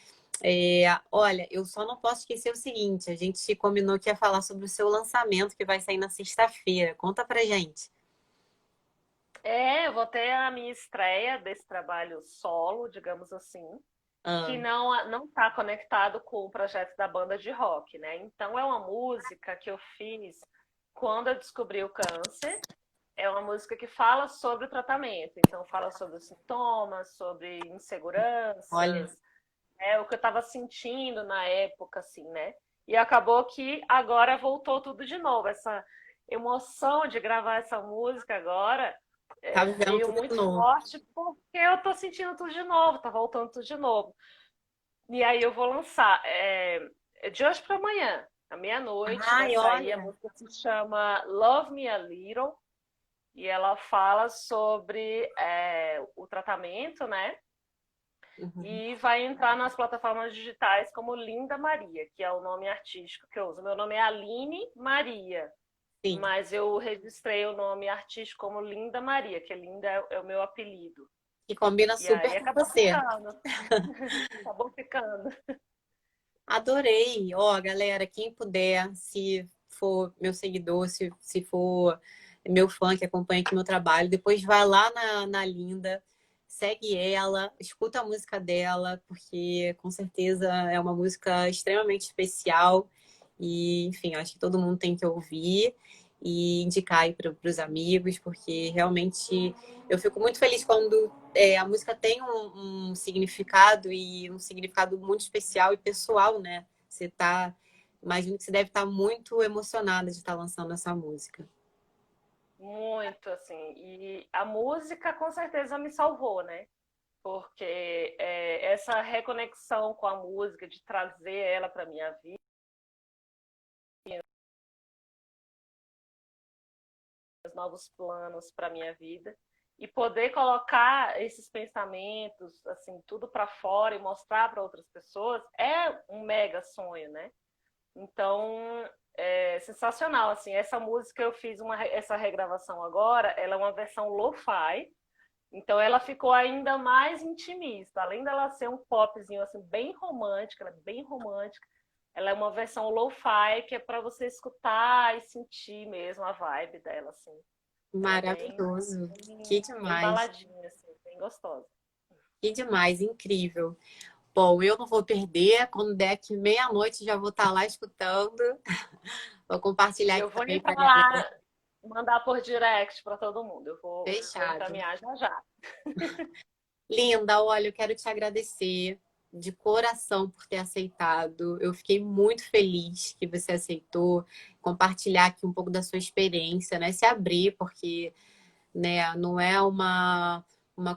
Olha, eu só não posso esquecer o seguinte: a gente combinou que ia falar sobre o seu lançamento que vai sair na sexta-feira. Conta pra gente. Eu vou ter a minha estreia desse trabalho solo, digamos assim, que Ah, não está conectado com o projeto da banda de rock, né? Então é uma música que eu fiz quando eu descobri o câncer. É uma música que fala sobre o tratamento, então fala sobre os sintomas, sobre olha, inseguranças, o que eu estava sentindo na época, assim, né? E acabou que agora voltou tudo de novo. Essa emoção de gravar essa música agora tá vivendo veio tudo de muito novo. forte porque eu tô sentindo tudo de novo, tá voltando tudo de novo. E aí eu vou lançar de hoje para amanhã, à meia-noite, vai Ai, sair. A olha. música se chama Love Me a Little e ela fala sobre o tratamento, né? Uhum, E vai entrar nas plataformas digitais como Linda Maria, que é o nome artístico que eu uso. Meu nome é Aline Maria, sim. mas eu registrei o nome artístico como Linda Maria, que Linda é o meu apelido. Que combina E super aí com acabou você. ficando. Acabou ficando. Adorei. Ó, galera, quem puder, se for meu seguidor, se for meu fã que acompanha aqui meu trabalho, depois vai lá na Linda, segue ela, escuta a música dela, porque com certeza é uma música extremamente especial. E, enfim, acho que todo mundo tem que ouvir e indicar aí para os amigos, porque realmente eu fico muito feliz quando a música tem um significado e um significado muito especial e pessoal, né? Você tá, imagino que você deve estar muito emocionada de estar lançando essa música. Muito, assim. E a música com certeza me salvou, né? Porque essa reconexão com a música, de trazer ela para minha vida, os novos planos para minha vida, e poder colocar esses pensamentos, assim, tudo para fora e mostrar para outras pessoas, é um mega sonho, né? Então, é sensacional, assim, essa música eu fiz essa regravação agora, ela é uma versão lo-fi, então ela ficou ainda mais intimista, além dela ser um popzinho assim bem romântica, ela é bem romântica, ela é uma versão lo-fi que é para você escutar e sentir mesmo a vibe dela, assim. Ela é Maravilhoso. Que bem demais. baladinha, assim, bem gostosa. Que demais, incrível. Bom, eu não vou perder. Quando der aqui meia-noite, já vou estar lá escutando. Vou compartilhar E aqui eu vou também para entrar a galera. lá, mandar por direct para todo mundo. Eu vou Fechado. encaminhar já já. Linda, olha, eu quero te agradecer de coração por ter aceitado. Eu fiquei muito feliz que você aceitou compartilhar aqui um pouco da sua experiência, né? Se abrir, porque, né, não é uma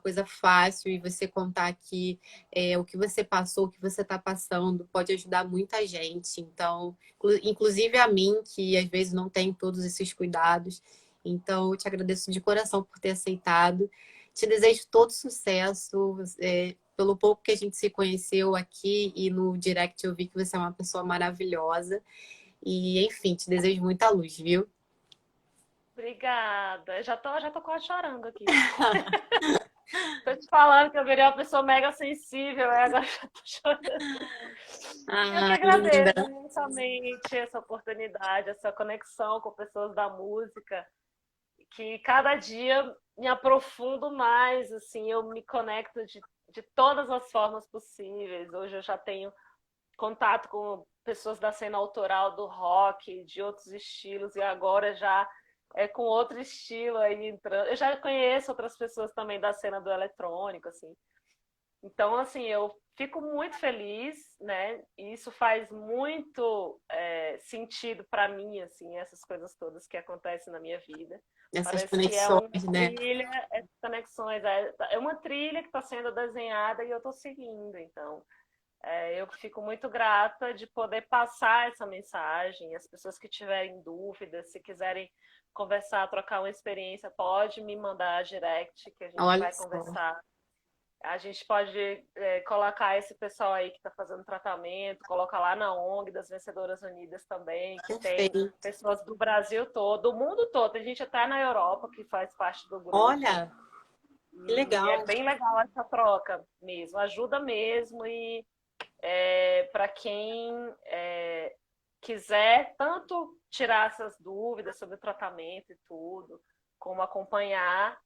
coisa fácil e você contar aqui o que você passou, o que você está passando, pode ajudar muita gente. Então, inclusive a mim, que às vezes não tem todos esses cuidados. Então, eu te agradeço de coração por ter aceitado. Te desejo todo sucesso. Pelo pouco que a gente se conheceu aqui e no direct eu vi que você é uma pessoa maravilhosa. E, enfim, te desejo muita luz, viu? Obrigada. Eu já tô quase chorando aqui. Tô te falando que eu virei uma pessoa mega sensível, agora já tô chorando. Eu que Ah, linda. agradeço imensamente essa oportunidade, essa conexão com pessoas da música, que cada dia me aprofundo mais, assim, eu me conecto de todas as formas possíveis. Hoje eu já tenho contato com pessoas da cena autoral do rock, de outros estilos, e agora já com outro estilo aí entrando. Eu já conheço outras pessoas também da cena do eletrônico, assim. Então, assim, eu fico muito feliz, né? E isso faz muito sentido para mim, assim, essas coisas todas que acontecem na minha vida. Essas Parece que é uma conexões, né? trilha, essas conexões, é uma trilha que está sendo desenhada e eu estou seguindo. Então, eu fico muito grata de poder passar essa mensagem. As pessoas que tiverem dúvidas, se quiserem conversar, trocar uma experiência, pode me mandar direct que a gente Olha vai só. conversar. A gente pode colocar esse pessoal aí que está fazendo tratamento, colocar lá na ONG das Vencedoras Unidas também, que tem Perfeito. pessoas do Brasil todo, do mundo todo. Tem gente até na Europa que faz parte do grupo. Olha, que E é legal. bem legal essa troca mesmo, ajuda mesmo. E para quem quiser tanto tirar essas dúvidas sobre o tratamento e tudo, como acompanhar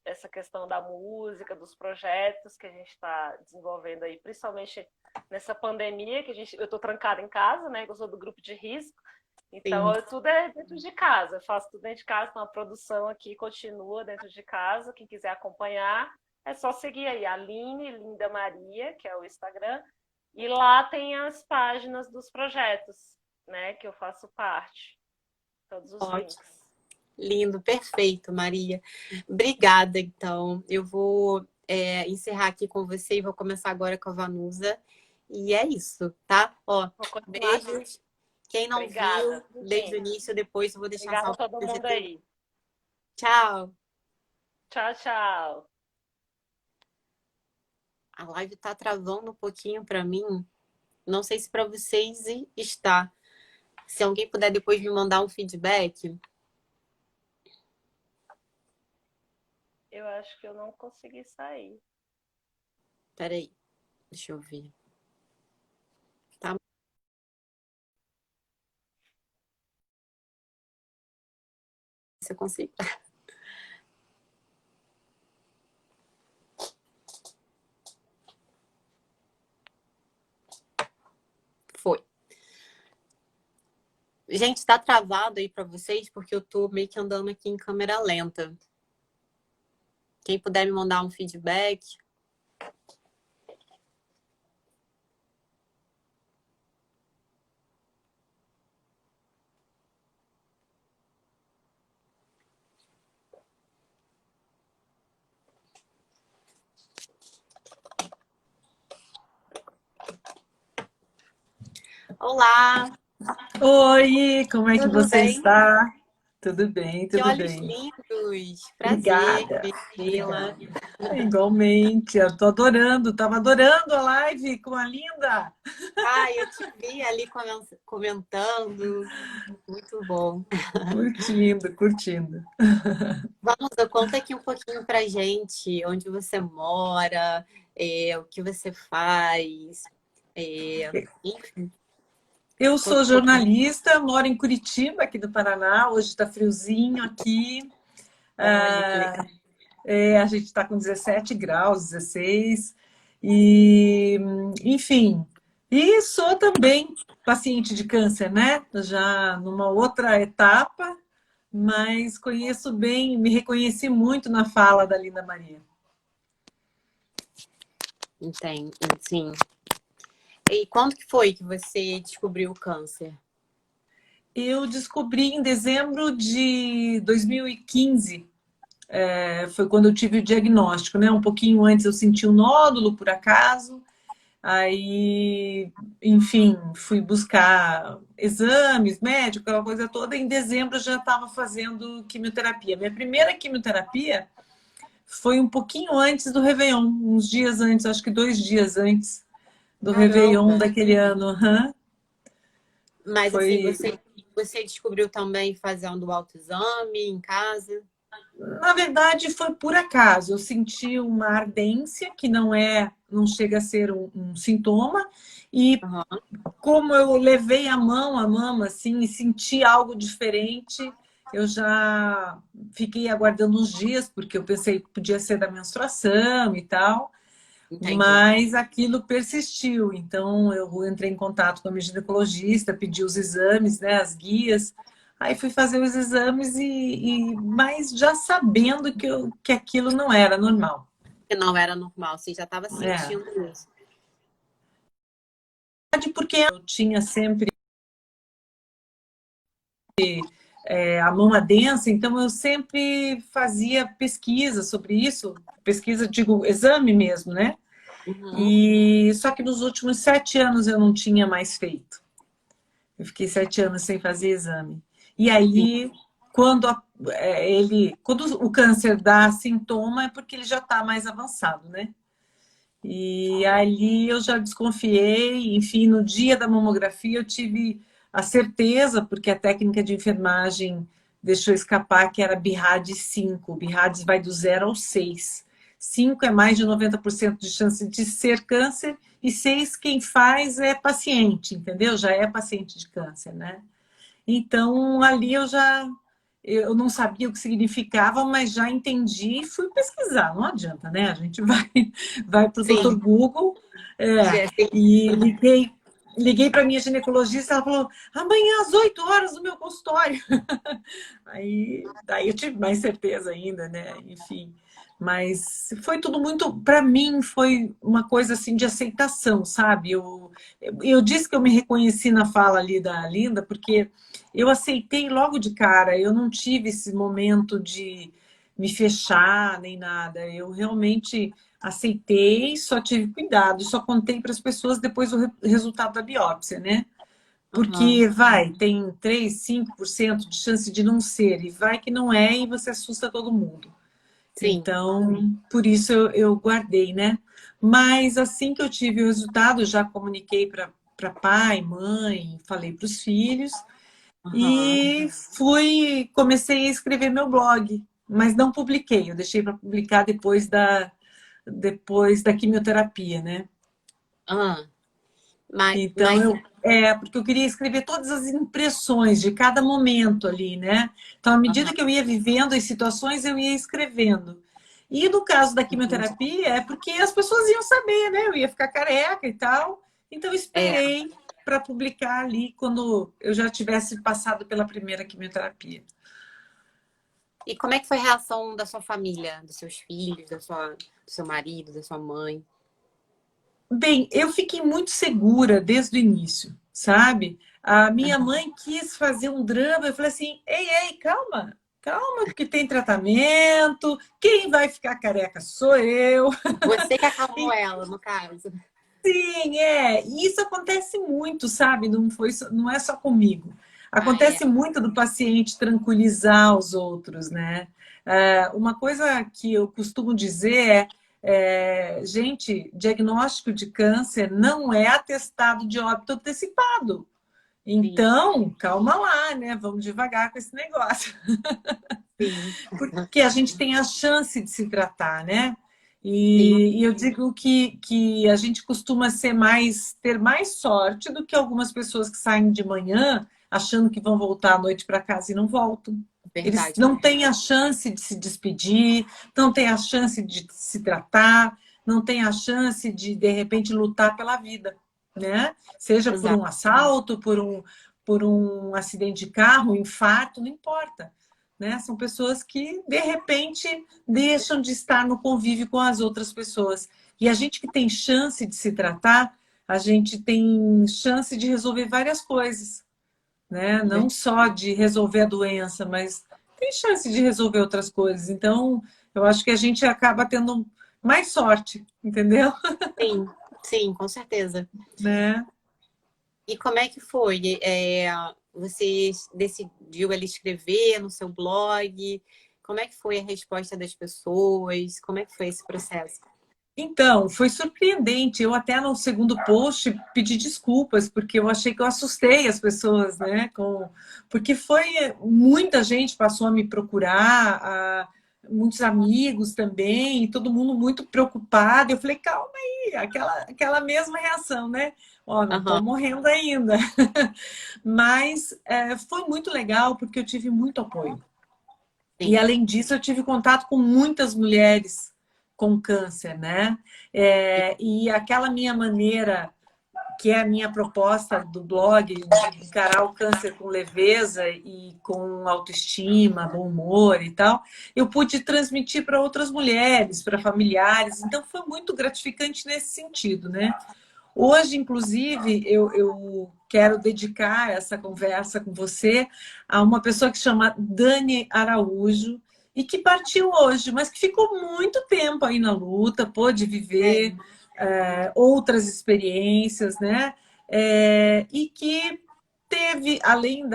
essa questão da música, dos projetos que a gente está desenvolvendo aí, principalmente nessa pandemia que eu estou trancada em casa, né? Eu sou do grupo de risco, Sim. então tudo é dentro de casa, eu faço tudo dentro de casa, então a produção aqui continua dentro de casa. Quem quiser acompanhar, é só seguir aí a Aline Linda Maria, que é o Instagram, e lá tem as páginas dos projetos, né, que eu faço parte. Todos os Ótimo. links. Lindo, perfeito, Maria. Obrigada, então. Eu vou encerrar aqui com você e vou começar agora com a Vanusa. E é isso, tá? Ó, Vou continuar. beijos. Quem não viu Obrigada, desde o gente. início, depois eu vou deixar Obrigada a salvo todo no mundo IGTV. aí. Tchau. Tchau, tchau. A live tá travando um pouquinho para mim. Não sei se para vocês está. Se alguém puder depois me mandar um feedback. Eu acho que eu não consegui sair. Peraí, deixa eu ver. Tá? Se eu consigo. Foi. Gente, tá travado aí para vocês porque eu tô meio que andando aqui em câmera lenta. Quem puder me mandar um feedback. Olá, Oi, como é que tudo você bem? está? Tudo bem, Que tudo olhos bem. lindos! Prazer, Obrigada, conhecê-la. obrigada. Igualmente, eu tô adorando, estava adorando a live com a Linda. Ai, eu te vi ali comentando. Muito bom. Curtindo, curtindo. Vamos, conta aqui um pouquinho pra gente onde você mora, o que você faz. Enfim, Eu conta sou um pouquinho. jornalista, moro em Curitiba, aqui do Paraná. Hoje está friozinho aqui. Olha que legal. A gente está com 17 graus, 16. E, enfim, e sou também paciente de câncer, né? Já numa outra etapa, mas conheço bem, me reconheci muito na fala da Linda Maria. Entendo, sim. E quando que foi que você descobriu o câncer? Eu descobri em dezembro de 2015, foi quando eu tive o diagnóstico, né? Um pouquinho antes eu senti um nódulo, por acaso. Aí, enfim, fui buscar exames, médico, aquela coisa toda. Em dezembro eu já estava fazendo quimioterapia. Minha primeira quimioterapia foi um pouquinho antes do Réveillon, uns dias antes, acho que 2 dias antes do Réveillon Caramba! daquele ano. Mas assim, Foi, você descobriu também fazendo autoexame em casa? na verdade, foi por acaso. Eu senti uma ardência que não chega a ser um sintoma, e Aham, como eu levei a mama assim, e senti algo diferente, eu já fiquei aguardando uns dias, porque eu pensei que podia ser da menstruação e tal, entendi. mas aquilo persistiu. Então, eu entrei em contato com a minha ginecologista, pedi os exames, né, as guias. Aí fui fazer os exames, mas já sabendo que aquilo não era normal. Que não era normal, você já estava É. sentindo isso. Porque eu tinha sempre a mama densa, então eu sempre fazia pesquisa sobre isso, pesquisa, digo, exame mesmo, né? Uhum. E só que nos últimos 7 anos eu não tinha mais feito. Eu fiquei 7 anos sem fazer exame. E Sim, aí, quando o câncer dá sintoma, é porque ele já está mais avançado, né? E ali eu já desconfiei, enfim, no dia da mamografia eu tive a certeza, porque a técnica de enfermagem deixou escapar que era BIRAD 5. BIRAD vai do 0 ao 6. 5 é mais de 90% de chance de ser câncer e 6 quem faz é paciente, entendeu? Já é paciente de câncer, né? Então ali eu não sabia o que significava, mas já entendi e fui pesquisar. Não adianta, né? A gente vai para o Dr. sim. Google, e liguei para minha ginecologista, ela falou, amanhã às 8 horas no meu consultório. Daí eu tive mais certeza ainda, né? Enfim. Mas foi tudo muito, para mim, foi uma coisa assim de aceitação, sabe? Eu disse que eu me reconheci na fala ali da Linda, porque eu aceitei logo de cara, eu não tive esse momento de me fechar nem nada. Eu realmente aceitei, só tive cuidado, só contei para as pessoas depois do resultado da biópsia, né? Uhum. Porque tem 3, 5% de chance de não ser, e vai que não é, e você assusta todo mundo. Sim. Então, por isso eu guardei, né? Mas assim que eu tive o resultado, já comuniquei para pai, mãe, falei para os filhos, Uhum. e comecei a escrever meu blog, mas não publiquei, eu deixei para publicar depois da quimioterapia, né? Ah, Então, mas porque eu queria escrever todas as impressões de cada momento ali, né? Então, à medida uhum. que eu ia vivendo as situações, eu ia escrevendo. E no caso da quimioterapia, é porque as pessoas iam saber, né? Eu ia ficar careca e tal. Então, eu É. esperei para publicar ali quando eu já tivesse passado pela primeira quimioterapia. E como é que foi a reação da sua família, dos seus filhos, do seu marido, da sua mãe? Bem, eu fiquei muito segura desde o início, sabe? A minha mãe quis fazer um drama, eu falei assim: ei, ei, calma, calma, porque tem tratamento, quem vai ficar careca sou eu. Você que acalmou ela, no caso. Sim, e isso acontece muito, sabe? Não é só comigo. Ah, é. Acontece muito do paciente tranquilizar os outros, né? Uma coisa que eu costumo dizer gente, diagnóstico de câncer não é atestado de óbito antecipado. Sim, Então, calma lá, né? Vamos devagar com esse negócio. sim, Porque a gente tem a chance de se tratar, né? sim. E eu digo que a gente costuma ter mais sorte do que algumas pessoas que saem de manhã achando que vão voltar à noite para casa e não voltam. Eles Verdade. não têm a chance de se despedir, não têm a chance de se tratar, não têm a chance de repente, lutar pela vida, né? Seja por Exato. um assalto, por um acidente de carro, um infarto, não importa. Né? São pessoas que, de repente, deixam de estar no convívio com as outras pessoas. E a gente que tem chance de se tratar, a gente tem chance de resolver várias coisas, né? Não só de resolver a doença, mas tem chance de resolver outras coisas. Então, eu acho que a gente acaba tendo mais sorte, entendeu? Sim, sim, com certeza. Né? E como é que foi? Você decidiu ele escrever no seu blog? Como é que foi a resposta das pessoas? Como é que foi esse processo? Então, foi surpreendente. Eu até no segundo post pedi desculpas, porque eu achei que eu assustei as pessoas, né? Porque muita gente passou a me procurar, muitos amigos também, e todo mundo muito preocupado. Eu falei, calma aí, aquela mesma reação, né? Ó, não estou Aham, morrendo ainda. Mas foi muito legal, porque eu tive muito apoio. E, sim. além disso, eu tive contato com muitas mulheres com câncer, né? E aquela minha maneira que é a minha proposta do blog, de encarar o câncer com leveza e com autoestima, bom humor e tal, eu pude transmitir para outras mulheres, para familiares. Então, foi muito gratificante nesse sentido, né? Hoje, inclusive, eu quero dedicar essa conversa com você a uma pessoa que chama Dani Araújo e que partiu hoje, mas que ficou muito tempo aí na luta, pôde viver outras experiências, né? E que teve, além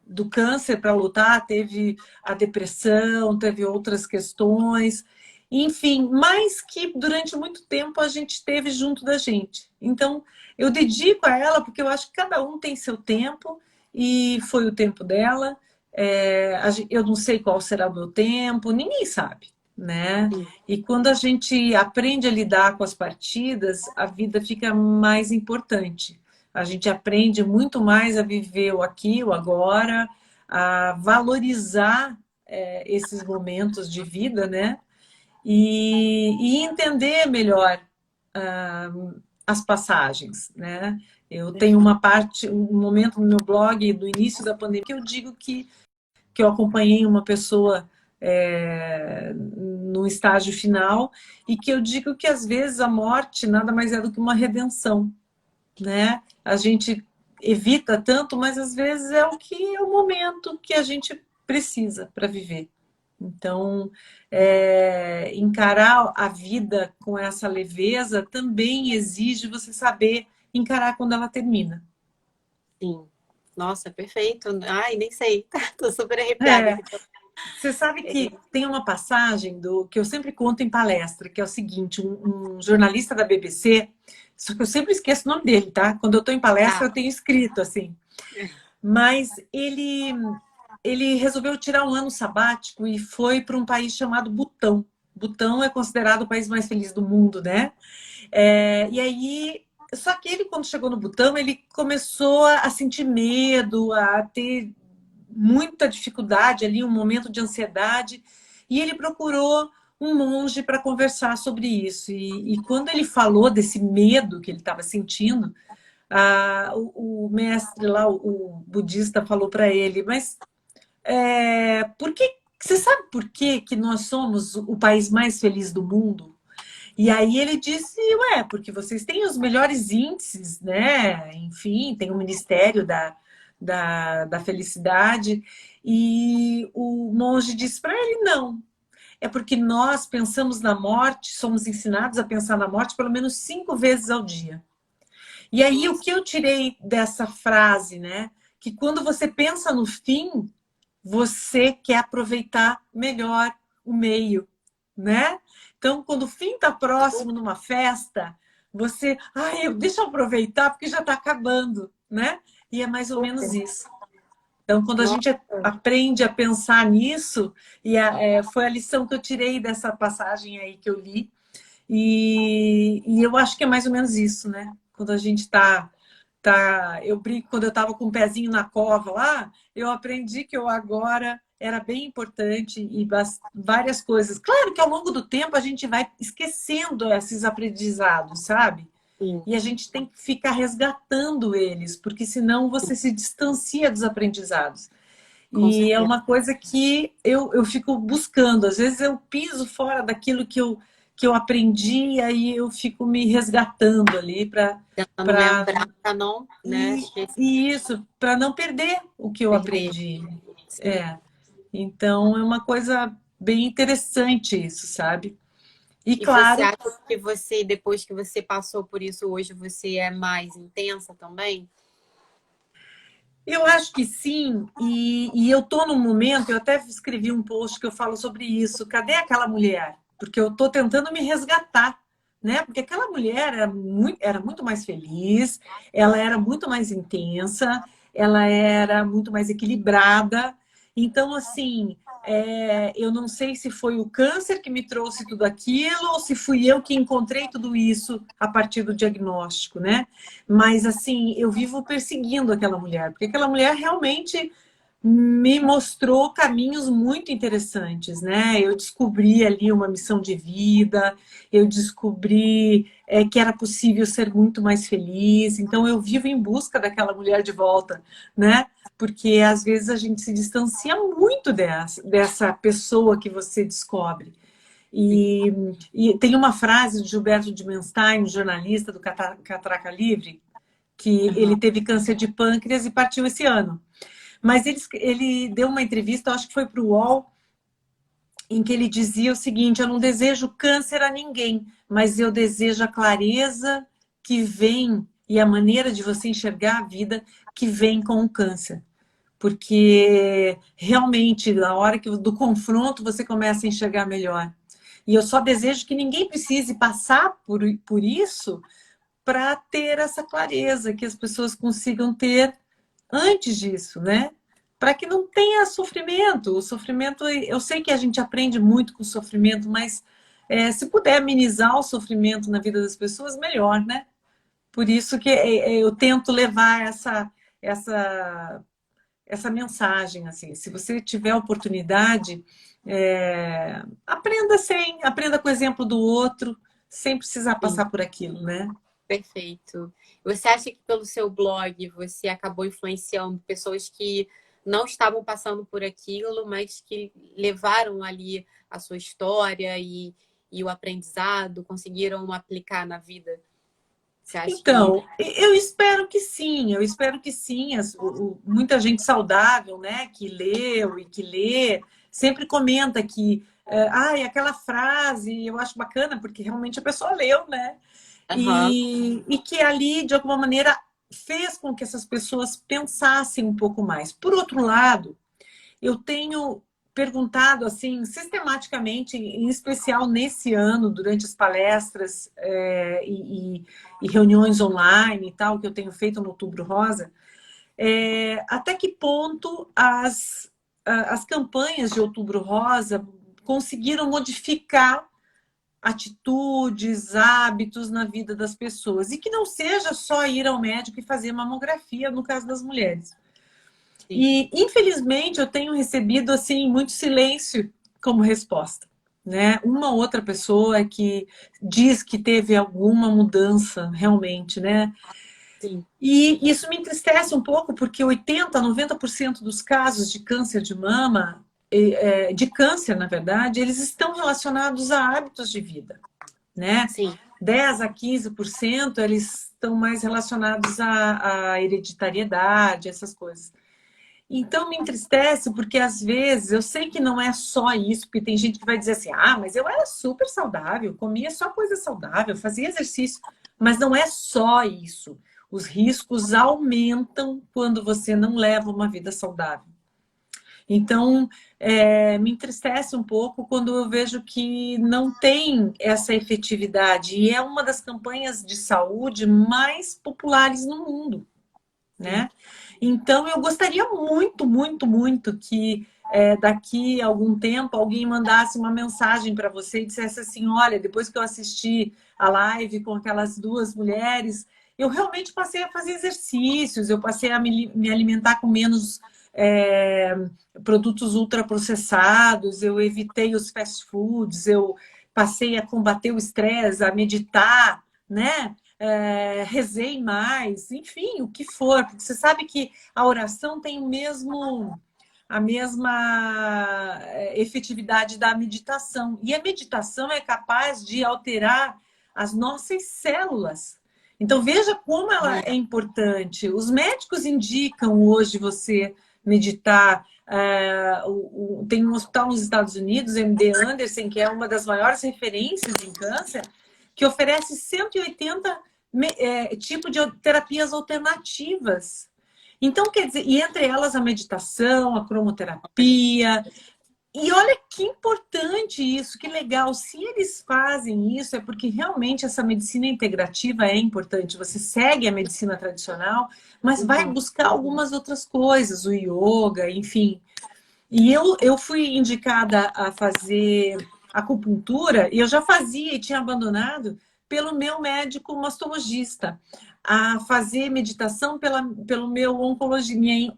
do câncer para lutar, teve a depressão, teve outras questões, enfim, mas que durante muito tempo a gente teve junto da gente. Então, eu dedico a ela porque eu acho que cada um tem seu tempo e foi o tempo dela. Eu não sei qual será o meu tempo, ninguém sabe, né? E quando a gente aprende a lidar com as partidas, a vida fica mais importante. A gente aprende muito mais a viver o aqui, o agora, a valorizar esses momentos de vida, né? E entender melhor as passagens, né? Eu tenho um momento no meu blog do início da pandemia que eu digo que eu acompanhei uma pessoa no estágio final e que eu digo que às vezes a morte nada mais é do que uma redenção, né? A gente evita tanto, mas às vezes é o momento que a gente precisa para viver. Então, encarar a vida com essa leveza também exige você saber encarar quando ela termina. Sim. Nossa, perfeito. Ai, nem sei. Tô super arrepiada. Você sabe que tem uma passagem que eu sempre conto em palestra, que é o seguinte, um jornalista da BBC, só que eu sempre esqueço o nome dele, tá? Quando eu estou em palestra, eu tenho escrito assim. Mas ele resolveu tirar um ano sabático e foi para um país chamado Butão. Butão é considerado o país mais feliz do mundo, né? E aí, só que ele, quando chegou no Butão, ele começou a sentir medo, a ter muita dificuldade ali, um momento de ansiedade, e ele procurou um monge para conversar sobre isso. E quando ele falou desse medo que ele estava sentindo, o mestre lá, o budista, falou para ele, mas você sabe por que nós somos o país mais feliz do mundo? E aí ele disse, porque vocês têm os melhores índices, né? Enfim, tem o Ministério da Felicidade. E o monge disse para ele, não. É porque nós pensamos na morte, somos ensinados a pensar na morte pelo menos 5 vezes ao dia. E aí o que eu tirei dessa frase, né? Que quando você pensa no fim, você quer aproveitar melhor o meio, né? Então, quando o fim está próximo numa festa, você... deixa eu aproveitar porque já está acabando, né? E é mais ou menos isso. Então, quando a gente aprende a pensar nisso, foi a lição que eu tirei dessa passagem aí que eu li, e eu acho que é mais ou menos isso, né? Quando a gente eu brinco, quando eu estava com o pezinho na cova lá, eu aprendi que eu agora era bem importante e várias coisas. Claro que ao longo do tempo a gente vai esquecendo esses aprendizados, sabe? Sim. E a gente tem que ficar resgatando eles, porque senão você se distancia dos aprendizados. E é uma coisa que eu fico buscando. Às vezes eu piso fora daquilo que eu aprendi, aí eu fico me resgatando ali para não, né? Isso, para não perder o que eu aprendi. Então é uma coisa bem interessante isso, sabe? E claro, você acha que você, depois que você passou por isso, hoje você é mais intensa também? Eu acho que sim, e eu tô num momento, eu até escrevi um post que eu falo sobre isso. Cadê aquela mulher? Porque eu tô tentando me resgatar, né? Porque aquela mulher era muito mais feliz, ela era muito mais intensa, ela era muito mais equilibrada. Então, assim, eu não sei se foi o câncer que me trouxe tudo aquilo ou se fui eu que encontrei tudo isso a partir do diagnóstico, né? Mas, assim, eu vivo perseguindo aquela mulher, porque aquela mulher realmente me mostrou caminhos muito interessantes, né? Eu descobri ali uma missão de vida, eu descobri que era possível ser muito mais feliz. Então eu vivo em busca daquela mulher de volta, né? Porque às vezes a gente se distancia muito dessa pessoa que você descobre. E tem uma frase de Gilberto de Menstein, jornalista do Catraca Livre, que ele teve câncer de pâncreas e partiu esse ano. Mas ele deu uma entrevista, acho que foi para o UOL, em que ele dizia o seguinte: eu não desejo câncer a ninguém, mas eu desejo a clareza que vem e a maneira de você enxergar a vida que vem com o câncer. Porque realmente, na hora do confronto, você começa a enxergar melhor. E eu só desejo que ninguém precise passar por isso para ter essa clareza, que as pessoas consigam ter antes disso, né? Para que não tenha sofrimento. O sofrimento, eu sei que a gente aprende muito com o sofrimento, mas se puder amenizar o sofrimento na vida das pessoas, melhor, né? Por isso que eu tento levar essa mensagem, assim. Se você tiver oportunidade, aprenda com o exemplo do outro, sem precisar passar por aquilo, né? Perfeito. Você acha que pelo seu blog você acabou influenciando pessoas que não estavam passando por aquilo, mas que levaram ali a sua história e o aprendizado, conseguiram aplicar na vida? Você acha Então, eu espero que sim, muita gente saudável, né, que leu e que lê, sempre comenta que, aquela frase eu acho bacana, porque realmente a pessoa leu, né? E que ali, de alguma maneira, fez com que essas pessoas pensassem um pouco mais. Por outro lado, eu tenho perguntado assim sistematicamente, em especial nesse ano, durante as palestras e reuniões online e tal, que eu tenho feito no Outubro Rosa, até que ponto as campanhas de Outubro Rosa conseguiram modificar atitudes, hábitos na vida das pessoas. E que não seja só ir ao médico e fazer mamografia, no caso das mulheres. Sim. E, infelizmente, eu tenho recebido assim muito silêncio como resposta. Né? Uma outra pessoa que diz que teve alguma mudança realmente, né? Sim. E isso me entristece um pouco, porque 80%, 90% dos casos de câncer de mama, de câncer, na verdade, eles estão relacionados a hábitos de vida, né? Sim. 10% a 15% eles estão mais relacionados à hereditariedade, essas coisas. Então me entristece porque às vezes eu sei que não é só isso, porque tem gente que vai dizer assim: mas eu era super saudável, comia só coisa saudável, fazia exercício, mas não é só isso. Os riscos aumentam quando você não leva uma vida saudável. Então, me entristece um pouco quando eu vejo que não tem essa efetividade. E é uma das campanhas de saúde mais populares no mundo, né? Então, eu gostaria muito, muito, muito que daqui a algum tempo alguém mandasse uma mensagem para você e dissesse assim: olha, depois que eu assisti a live com aquelas duas mulheres, eu realmente passei a fazer exercícios, eu passei a me alimentar com menos produtos ultraprocessados, eu evitei os fast foods, eu passei a combater o estresse, a meditar, né? Rezei mais, enfim, o que for, porque você sabe que a oração tem a mesma efetividade da meditação, e a meditação é capaz de alterar as nossas células. Então veja como ela é importante. Os médicos indicam hoje você meditar. Tem um hospital nos Estados Unidos, MD Anderson, que é uma das maiores referências em câncer, que oferece 180 tipos de terapias alternativas. Então, quer dizer, e entre elas a meditação, a cromoterapia. E olha que importante isso, que legal. Se eles fazem isso, é porque realmente essa medicina integrativa é importante. Você segue a medicina tradicional, mas vai buscar algumas outras coisas, o yoga, enfim. E eu fui indicada a fazer acupuntura, e eu já fazia e tinha abandonado pelo meu médico mastologista. a fazer meditação pelo meu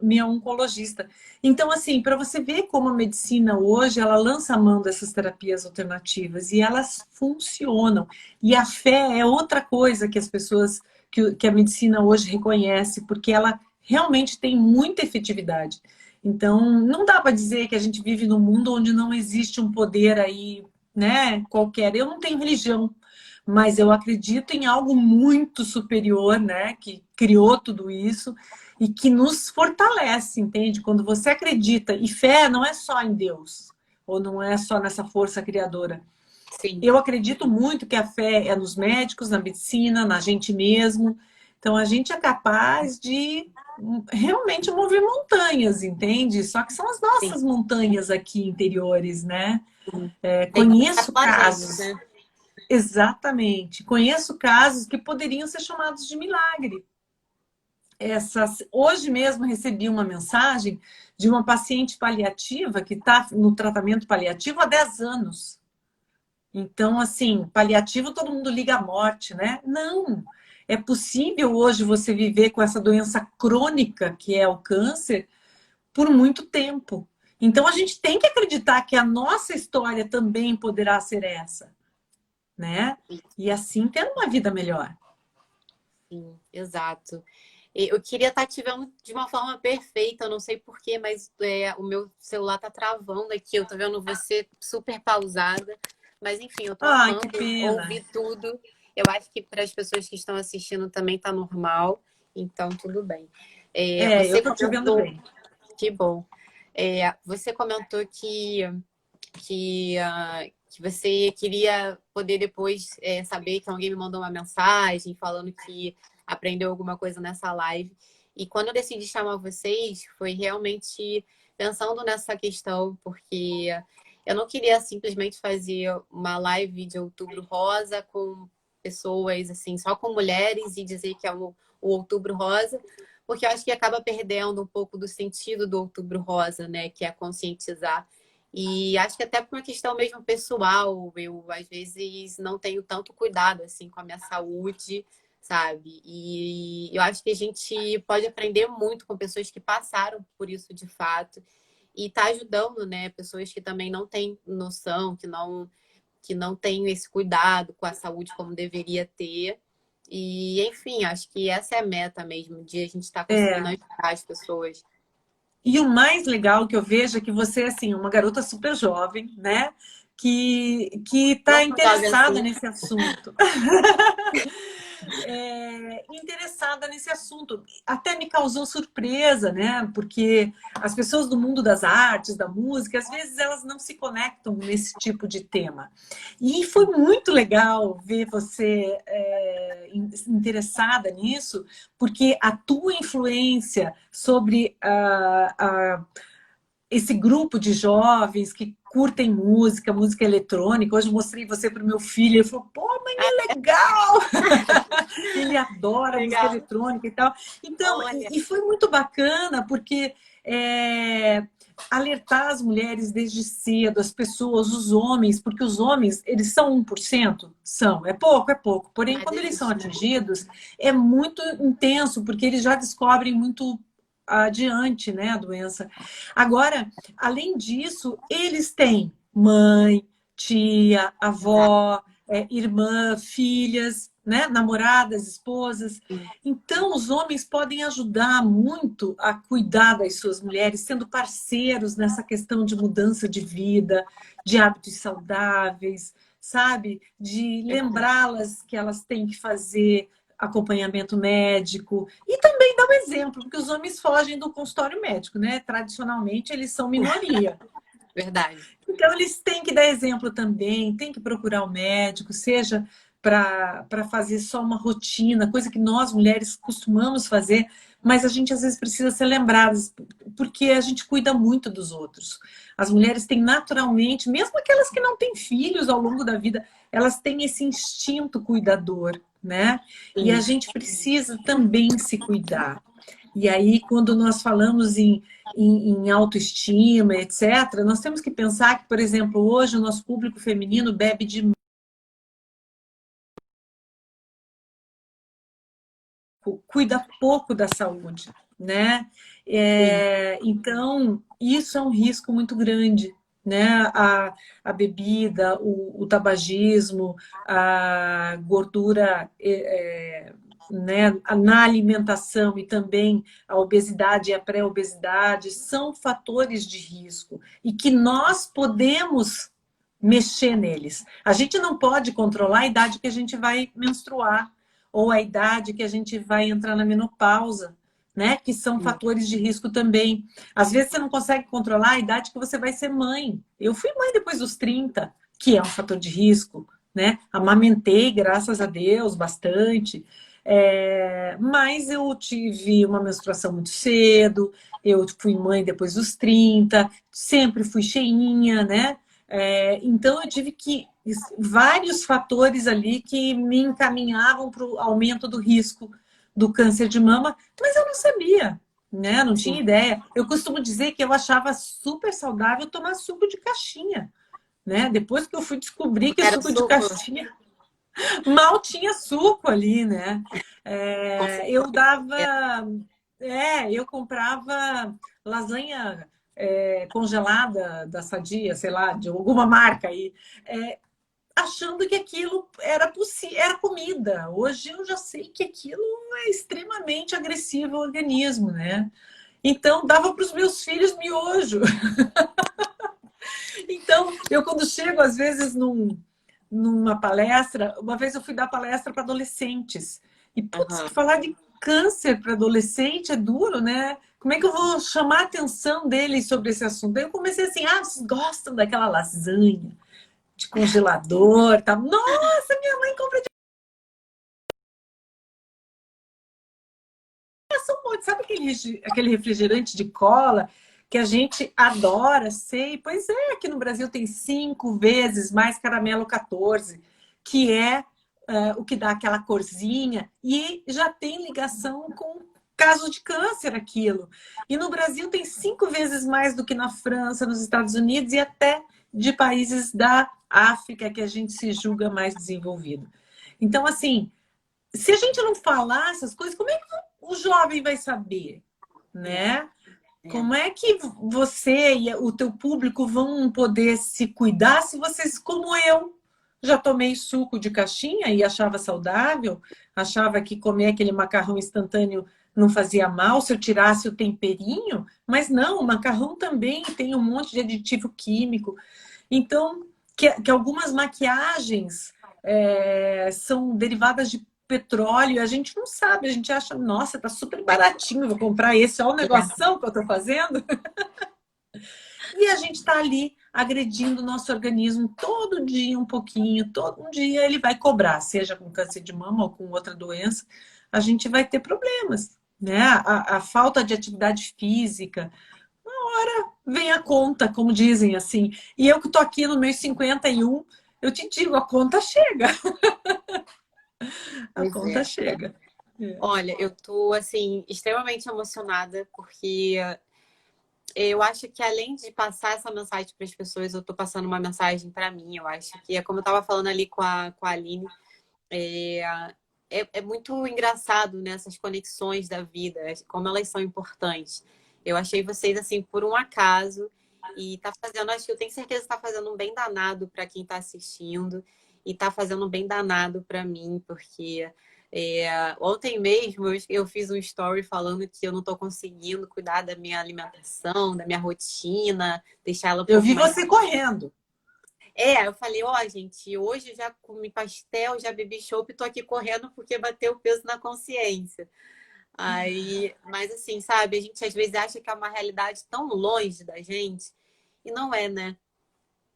minha oncologista. Então, assim, para você ver como a medicina hoje, ela lança a mão dessas terapias alternativas e elas funcionam. E a fé é outra coisa que as pessoas, que a medicina hoje reconhece, porque ela realmente tem muita efetividade. Então, não dá para dizer que a gente vive num mundo onde não existe um poder aí, né, qualquer. Eu não tenho religião, mas eu acredito em algo muito superior, né, que criou tudo isso e que nos fortalece, entende? Quando você acredita, e fé não é só em Deus, ou não é só nessa força criadora. Sim. Eu acredito muito que a fé é nos médicos, na medicina, na gente mesmo. Então, a gente é capaz de realmente mover montanhas, entende? Só que são as nossas Sim. montanhas aqui interiores, né? Tem que Conheço começar pela gente, casos, né? exatamente. Conheço casos que poderiam ser chamados de milagre. Hoje mesmo recebi uma mensagem de uma paciente paliativa que está no tratamento paliativo há 10 anos. Então, assim, paliativo todo mundo liga à morte, né? Não! É possível hoje você viver com essa doença crônica que é o câncer por muito tempo. Então, a gente tem que acreditar que a nossa história também poderá ser essa, né? E assim ter uma vida melhor. Sim, exato. Eu queria estar te vendo de uma forma perfeita, eu não sei porquê, mas o meu celular tá travando aqui, eu tô vendo você super pausada, mas enfim, eu tô Ai, amando que pena. ouvir tudo. Eu acho que para as pessoas que estão assistindo também tá normal, então tudo bem. Eu Você tô te vendo comentou, bem. que bom. Você comentou que você queria poder depois saber que alguém me mandou uma mensagem falando que aprendeu alguma coisa nessa live. E quando eu decidi chamar vocês, foi realmente pensando nessa questão, porque eu não queria simplesmente fazer uma live de Outubro Rosa com pessoas, assim, só com mulheres e dizer que é o Outubro Rosa, porque eu acho que acaba perdendo um pouco do sentido do Outubro Rosa, né? Que é conscientizar. E acho que até por uma questão mesmo pessoal, eu às vezes não tenho tanto cuidado assim com a minha saúde, sabe? E eu acho que a gente pode aprender muito com pessoas que passaram por isso de fato e tá ajudando, né? Pessoas que também não têm noção, que não têm esse cuidado com a saúde como deveria ter. E, enfim, acho que essa é a meta mesmo, de a gente estar conseguindo É. ajudar as pessoas. E o mais legal que eu vejo é que você, assim, é uma garota super jovem, né? Que está Não tão jovem interessada assim. nesse assunto. Interessada nesse assunto. Até me causou surpresa, né? Porque as pessoas do mundo das artes, da música, às vezes elas não se conectam nesse tipo de tema. E foi muito legal ver você interessada nisso, porque a tua influência sobre esse grupo de jovens que curtem música, música eletrônica. Hoje eu mostrei você para o meu filho, ele falou, pô, mãe, é legal! Ele adora música Legal. eletrônica e tal. Então, Olha, e foi muito bacana, porque alertar as mulheres desde cedo, as pessoas, os homens, porque os homens, eles são 1%? São, é pouco. Porém, mas quando eles são existe, né? atingidos, é muito intenso, porque eles já descobrem muito adiante, né, a doença. Agora, além disso, eles têm mãe, tia, Exato. avó, irmã, filhas, né, namoradas, esposas. Sim. Então, os homens podem ajudar muito a cuidar das suas mulheres, sendo parceiros nessa questão de mudança de vida, de hábitos saudáveis, sabe? De lembrá-las que elas têm que fazer acompanhamento médico e também dar um exemplo, porque os homens fogem do consultório médico, né? Tradicionalmente, eles são minoria. Verdade. Então, eles têm que dar exemplo também, têm que procurar o médico, seja para fazer só uma rotina, coisa que nós mulheres costumamos fazer, mas a gente às vezes precisa ser lembradas, porque a gente cuida muito dos outros. As mulheres têm naturalmente, mesmo aquelas que não têm filhos ao longo da vida, elas têm esse instinto cuidador, né? E a Sim. gente precisa também se cuidar. E aí, quando nós falamos em autoestima, etc., nós temos que pensar que, por exemplo, hoje o nosso público feminino bebe de risco cuida pouco da saúde, né? Então, isso é um risco muito grande, né? A bebida, o tabagismo, a gordura, né, na alimentação e também a obesidade e a pré-obesidade são fatores de risco e que nós podemos mexer neles. A gente não pode controlar a idade que a gente vai menstruar ou a idade que a gente vai entrar na menopausa, né? Que são fatores de risco também. Às vezes você não consegue controlar a idade que você vai ser mãe. Eu fui mãe depois dos 30, que é um fator de risco, né? Amamentei, graças a Deus, bastante. Mas eu tive uma menstruação muito cedo, eu fui mãe depois dos 30, sempre fui cheinha, né? Então eu tive vários fatores ali que me encaminhavam para o aumento do risco do câncer de mama, mas eu não sabia, né? Não tinha ideia. Eu costumo dizer que eu achava super saudável tomar suco de caixinha, né? Depois que eu fui descobrir que o suco de caixinha mal tinha suco ali, né? Eu comprava lasanha congelada da Sadia, sei lá, de alguma marca aí, achando que aquilo era comida. Hoje eu já sei que aquilo é extremamente agressivo ao organismo, né? Então dava para os meus filhos miojo. Então, eu quando chego, às vezes, numa palestra, uma vez eu fui dar palestra para adolescentes. E, putz, falar de câncer para adolescente é duro, né? Como é que eu vou chamar a atenção deles sobre esse assunto? Aí eu comecei assim, vocês gostam daquela lasanha de congelador, tá? Nossa, minha mãe compra de... Sabe aquele refrigerante de cola que a gente adora, sei? Pois é, aqui no Brasil tem 5 vezes mais caramelo 14, que é o que dá aquela corzinha e já tem ligação com casos de câncer aquilo. E no Brasil tem 5 vezes mais do que na França, nos Estados Unidos e até de países da África que a gente se julga mais desenvolvido. Então, assim, se a gente não falar essas coisas, como é que o jovem vai saber, né? Como é que você e o teu público vão poder se cuidar se vocês, como eu, já tomei suco de caixinha e achava saudável, achava que comer aquele macarrão instantâneo não fazia mal se eu tirasse o temperinho, mas não, o macarrão também tem um monte de aditivo químico. Então, que algumas maquiagens são derivadas de petróleo, a gente não sabe, a gente acha, nossa, tá super baratinho, vou comprar esse, olha o negoção que eu tô fazendo. E a gente tá ali agredindo o nosso organismo todo dia um pouquinho, todo um dia ele vai cobrar, seja com câncer de mama ou com outra doença, a gente vai ter problemas, né? A falta de atividade física, uma hora vem a conta, como dizem assim. E eu que tô aqui no meus 51, eu te digo, a conta chega. A conta chega. Olha, eu tô, assim, extremamente emocionada, porque eu acho que além de passar essa mensagem para as pessoas, eu tô passando uma mensagem para mim. Eu acho que é como eu tava falando ali com a Aline, é muito engraçado, né, essas conexões da vida, como elas são importantes. Eu achei vocês, assim, por um acaso, e tá fazendo, acho que eu tenho certeza que tá fazendo um bem danado para quem tá assistindo, e tá fazendo um bem danado para mim, porque ontem mesmo eu fiz um story falando que eu não tô conseguindo cuidar da minha alimentação, da minha rotina, deixar ela um Eu vi pouco mais... você correndo. Eu falei, gente, hoje eu já comi pastel, já bebi chopp, tô aqui correndo porque bateu o peso na consciência. Aí, mas assim, sabe, a gente às vezes acha que é uma realidade tão longe da gente, e não é, né?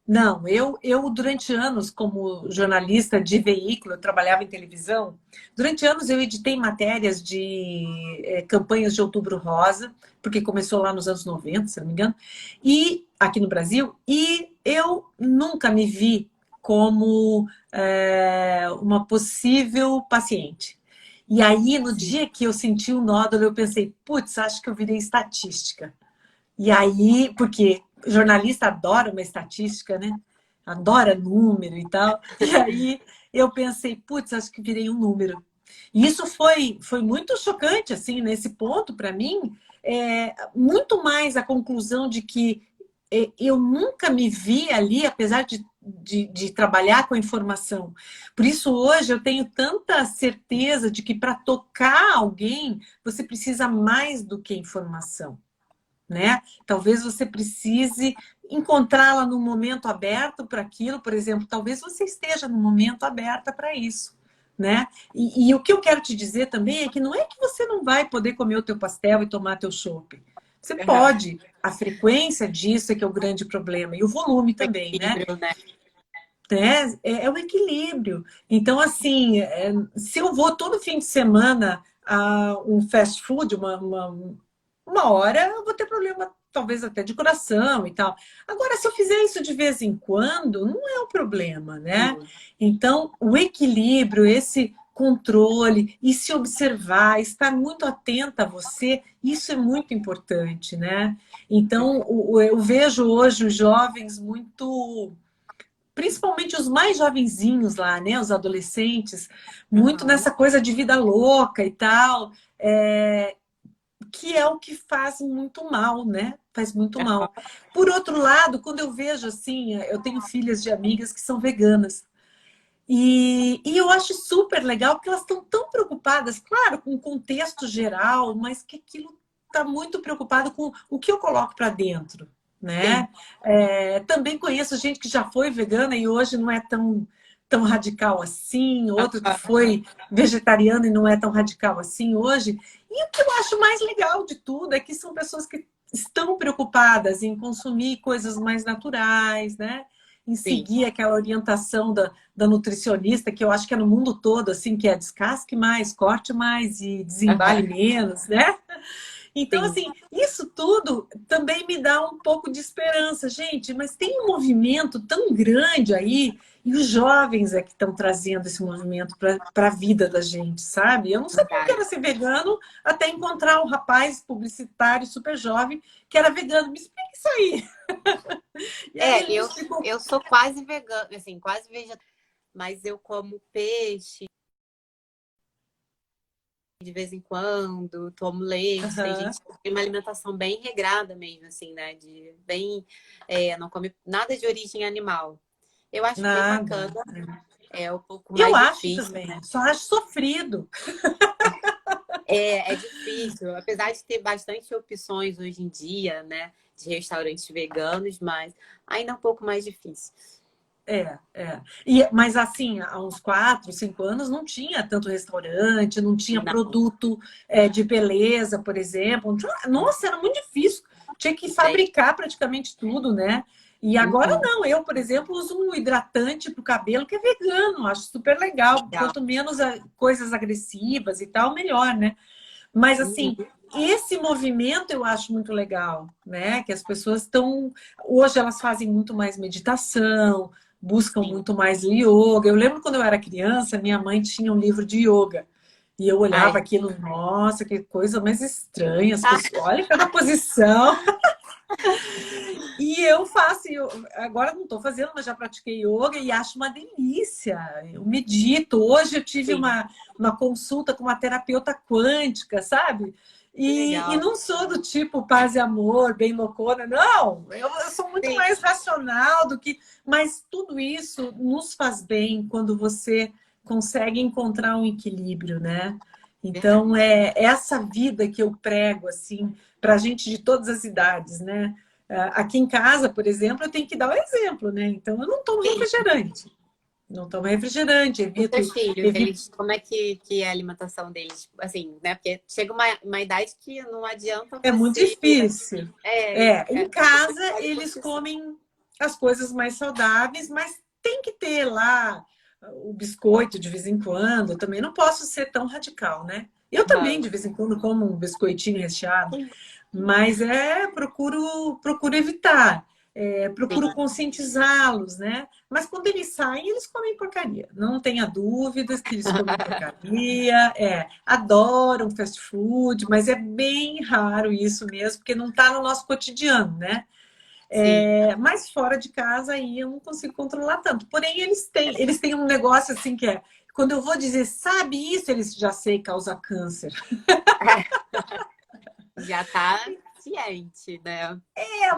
Não, eu durante anos, como jornalista de veículo, eu trabalhava em televisão, durante anos eu editei matérias de campanhas de Outubro Rosa, porque começou lá nos anos 90, se não me engano, e aqui no Brasil, e eu nunca me vi como uma possível paciente. E aí, no dia que eu senti o nódulo, eu pensei, putz, acho que eu virei estatística. E aí, porque jornalista adora uma estatística, né? Adora número e tal. E aí eu pensei, putz, acho que virei um número. E isso foi muito chocante, assim, nesse ponto, para mim, muito mais a conclusão de que eu nunca me vi ali, apesar de trabalhar com a informação. Por isso, hoje, eu tenho tanta certeza de que para tocar alguém, você precisa mais do que informação, né? Talvez você precise encontrá-la no momento aberto para aquilo, por exemplo, talvez você esteja no momento aberta para isso, né? E o que eu quero te dizer também é que não é que você não vai poder comer o teu pastel e tomar teu chopp. Você pode. A frequência disso é que é o grande problema. E o volume também, né? Né? É o equilíbrio. Então, assim, se eu vou todo fim de semana a um fast food, uma hora, eu vou ter problema, talvez até de coração e tal. Agora, se eu fizer isso de vez em quando, não é um problema, né? Então, o equilíbrio, esse controle e se observar, estar muito atenta a você, isso é muito importante, né? Então, eu vejo hoje os jovens muito, principalmente os mais jovenzinhos lá, né? Os adolescentes, muito nessa coisa de vida louca e tal, que é o que faz muito mal, né? Faz muito mal. Por outro lado, quando eu vejo assim, eu tenho filhas de amigas que são veganas. E eu acho super legal, porque elas estão tão preocupadas, claro, com o contexto geral, mas que aquilo está muito preocupado com o que eu coloco para dentro, né? Também conheço gente que já foi vegana e hoje não é tão radical assim, outro que foi vegetariano e não é tão radical assim hoje. E o que eu acho mais legal de tudo é que são pessoas que estão preocupadas em consumir coisas mais naturais, né? Em seguir aquela orientação da nutricionista, que eu acho que é no mundo todo, assim, que é descasque mais, corte mais e desembale menos, né? Então, assim, isso tudo também me dá um pouco de esperança, gente, mas tem um movimento tão grande aí, e os jovens é que estão trazendo esse movimento para a vida da gente, sabe? Eu não sabia que era ser vegano até encontrar um rapaz publicitário super jovem que era vegano. Me explica isso aí. E aí eu sou quase vegana, assim, quase vegetariana, mas eu como peixe de vez em quando, tomo leite, tem gente que tem uma alimentação bem regrada mesmo, assim, né? Não come nada de origem animal. Eu acho bem bacana, é um pouco mais difícil. Eu acho também, só acho sofrido. É difícil, apesar de ter bastante opções hoje em dia, né? De restaurantes veganos, mas ainda é um pouco mais difícil. Mas assim, há uns 4, 5 anos não tinha tanto restaurante, não tinha produto de beleza, por exemplo. Nossa, era muito difícil. Tinha que fabricar praticamente tudo, né? E agora não. Eu, por exemplo, uso um hidratante para o cabelo que é vegano. Acho super legal. Quanto menos coisas agressivas e tal, melhor, né? Mas assim, esse movimento eu acho muito legal, né? Que as pessoas estão... Hoje elas fazem muito mais meditação, buscam muito mais yoga. Eu lembro quando eu era criança, minha mãe tinha um livro de yoga. E eu olhava aquilo, nossa, que coisa mais estranha. As pessoas, olha cada posição. E eu faço, agora não estou fazendo, mas já pratiquei yoga e acho uma delícia. Eu medito. Hoje eu tive uma consulta com uma terapeuta quântica, sabe? E não sou do tipo paz e amor, bem loucona, não. Eu sou muito mais racional do que... Mas tudo isso nos faz bem quando você consegue encontrar um equilíbrio, né? Então, é essa vida que eu prego, assim, para gente de todas as idades, né? Aqui em casa, por exemplo, eu tenho que dar o exemplo, né? Então, eu não tomo refrigerante. Não tomo refrigerante, evito... Os teus filhos, como é que é a alimentação deles? Assim, né? Porque chega uma idade que não adianta você... É muito difícil. Em casa, eles comem as coisas mais saudáveis, mas tem que ter lá o biscoito de vez em quando. Eu também não posso ser tão radical, né? Eu também, de vez em quando, como um biscoitinho recheado. Mas procuro evitar. Procuro conscientizá-los, né? Mas quando eles saem, eles comem porcaria. Não tenha dúvidas que eles comem porcaria. Adoram fast food, mas é bem raro isso mesmo, porque não está no nosso cotidiano, né? Mas fora de casa aí eu não consigo controlar tanto. Porém, eles têm um negócio assim que quando eu vou dizer, sabe isso, eles já sei causa câncer. Já tá ciente, né?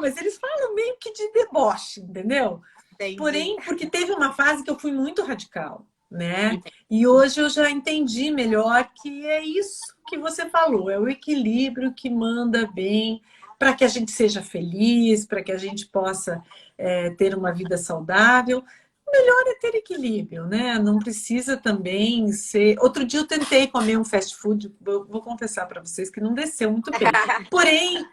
Mas eles falam meio que de deboche, entendeu? Entendi. Porém, porque teve uma fase que eu fui muito radical, né? Entendi. E hoje eu já entendi melhor que é isso que você falou, é o equilíbrio que manda bem para que a gente seja feliz, para que a gente possa ter uma vida saudável. O melhor é ter equilíbrio, né? Não precisa também ser. Outro dia eu tentei comer um fast food, vou confessar para vocês que não desceu muito bem. Porém,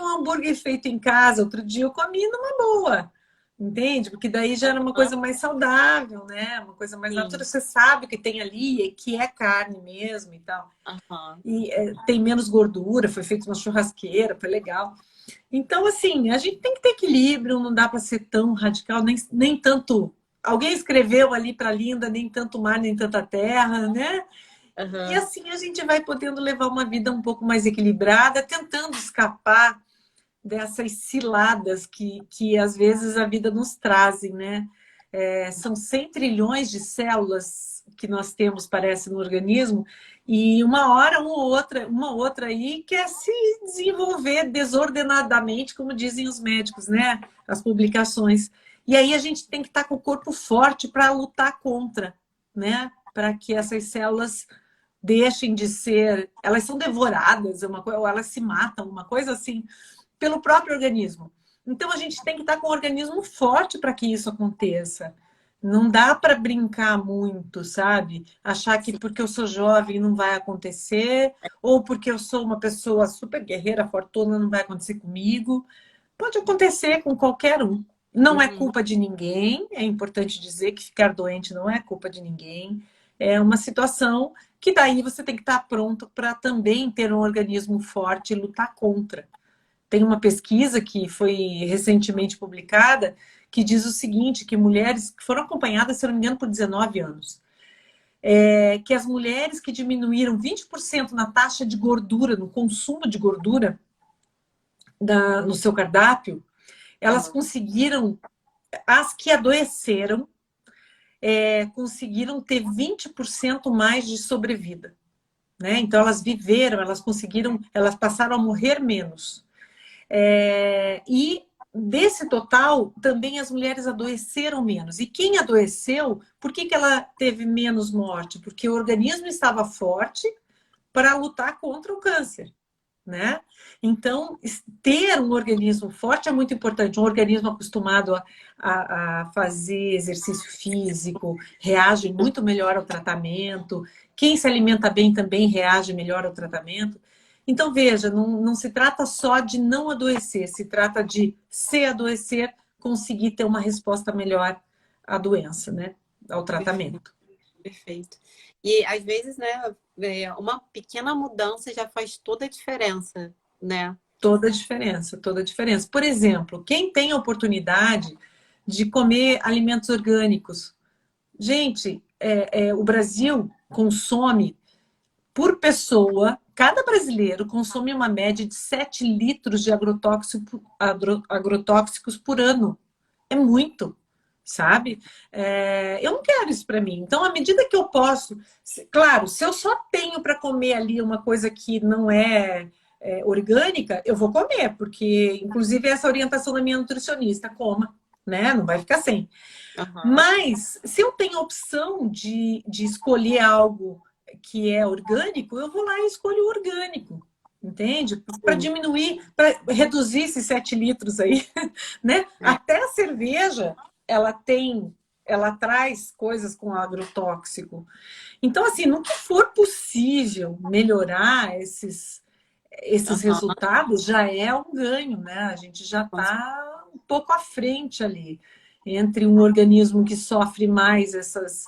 um hambúrguer feito em casa, outro dia eu comi numa boa. Entende? Porque daí já era uma coisa mais saudável, né? Uma coisa mais natural. Você sabe o que tem ali, que é carne mesmo e tal. Uhum. E tem menos gordura, foi feito uma churrasqueira, foi legal. Então, assim, a gente tem que ter equilíbrio, não dá para ser tão radical, nem tanto. Alguém escreveu ali para Linda, nem tanto mar, nem tanta terra, né? E Uhum. assim a gente vai podendo levar uma vida um pouco mais equilibrada, tentando escapar dessas ciladas que às vezes a vida nos trazem, né? São 100 trilhões de células que nós temos, parece, no organismo, e uma outra aí quer se desenvolver desordenadamente, como dizem os médicos, né? As publicações. E aí a gente tem que estar com o corpo forte para lutar contra, né? Para que essas células deixem de ser, elas são devoradas, ou elas se matam, uma coisa assim pelo próprio organismo. Então a gente tem que estar com o organismo forte para que isso aconteça. Não dá para brincar muito, sabe? Achar que porque eu sou jovem não vai acontecer, ou porque eu sou uma pessoa super guerreira, fortuna, não vai acontecer comigo. Pode acontecer com qualquer um. Não é culpa de ninguém, é importante dizer que ficar doente não é culpa de ninguém. É uma situação que daí você tem que estar pronto para também ter um organismo forte e lutar contra. Tem uma pesquisa que foi recentemente publicada que diz o seguinte, que mulheres que foram acompanhadas, se não me engano, por 19 anos, que as mulheres que diminuíram 20% na taxa de gordura, no consumo de gordura no seu cardápio, elas conseguiram, as que adoeceram, conseguiram ter 20% mais de sobrevida. Né? Então, elas viveram, elas conseguiram, elas passaram a morrer menos. E desse total, também as mulheres adoeceram menos. E quem adoeceu, por que ela teve menos morte? Porque o organismo estava forte para lutar contra o câncer, né? Então, ter um organismo forte é muito importante. Um organismo acostumado a fazer exercício físico reage muito melhor ao tratamento. Quem se alimenta bem também reage melhor ao tratamento. Então, veja, não se trata só de não adoecer, se trata de, se adoecer, conseguir ter uma resposta melhor à doença, né? Ao tratamento. Perfeito. E às vezes, né, uma pequena mudança já faz toda a diferença, né? Toda a diferença, toda a diferença. Por exemplo, quem tem a oportunidade de comer alimentos orgânicos. Gente, o Brasil consome por pessoa, cada brasileiro consome uma média de 7 litros de agrotóxicos por ano. É muito, sabe? Eu não quero isso para mim. Então, à medida que eu posso, claro, se eu só tenho para comer ali uma coisa que não é orgânica, eu vou comer, porque, inclusive, essa orientação da minha nutricionista, coma, né? Não vai ficar sem. Mas, se eu tenho a opção de escolher algo que é orgânico, eu vou lá e escolho o orgânico, entende? Para diminuir, para reduzir esses 7 litros aí, né? Até a cerveja, ela traz coisas com agrotóxico. Então, assim, no que for possível melhorar esses resultados, já é um ganho, né? A gente já está um pouco à frente ali, entre um organismo que sofre mais essas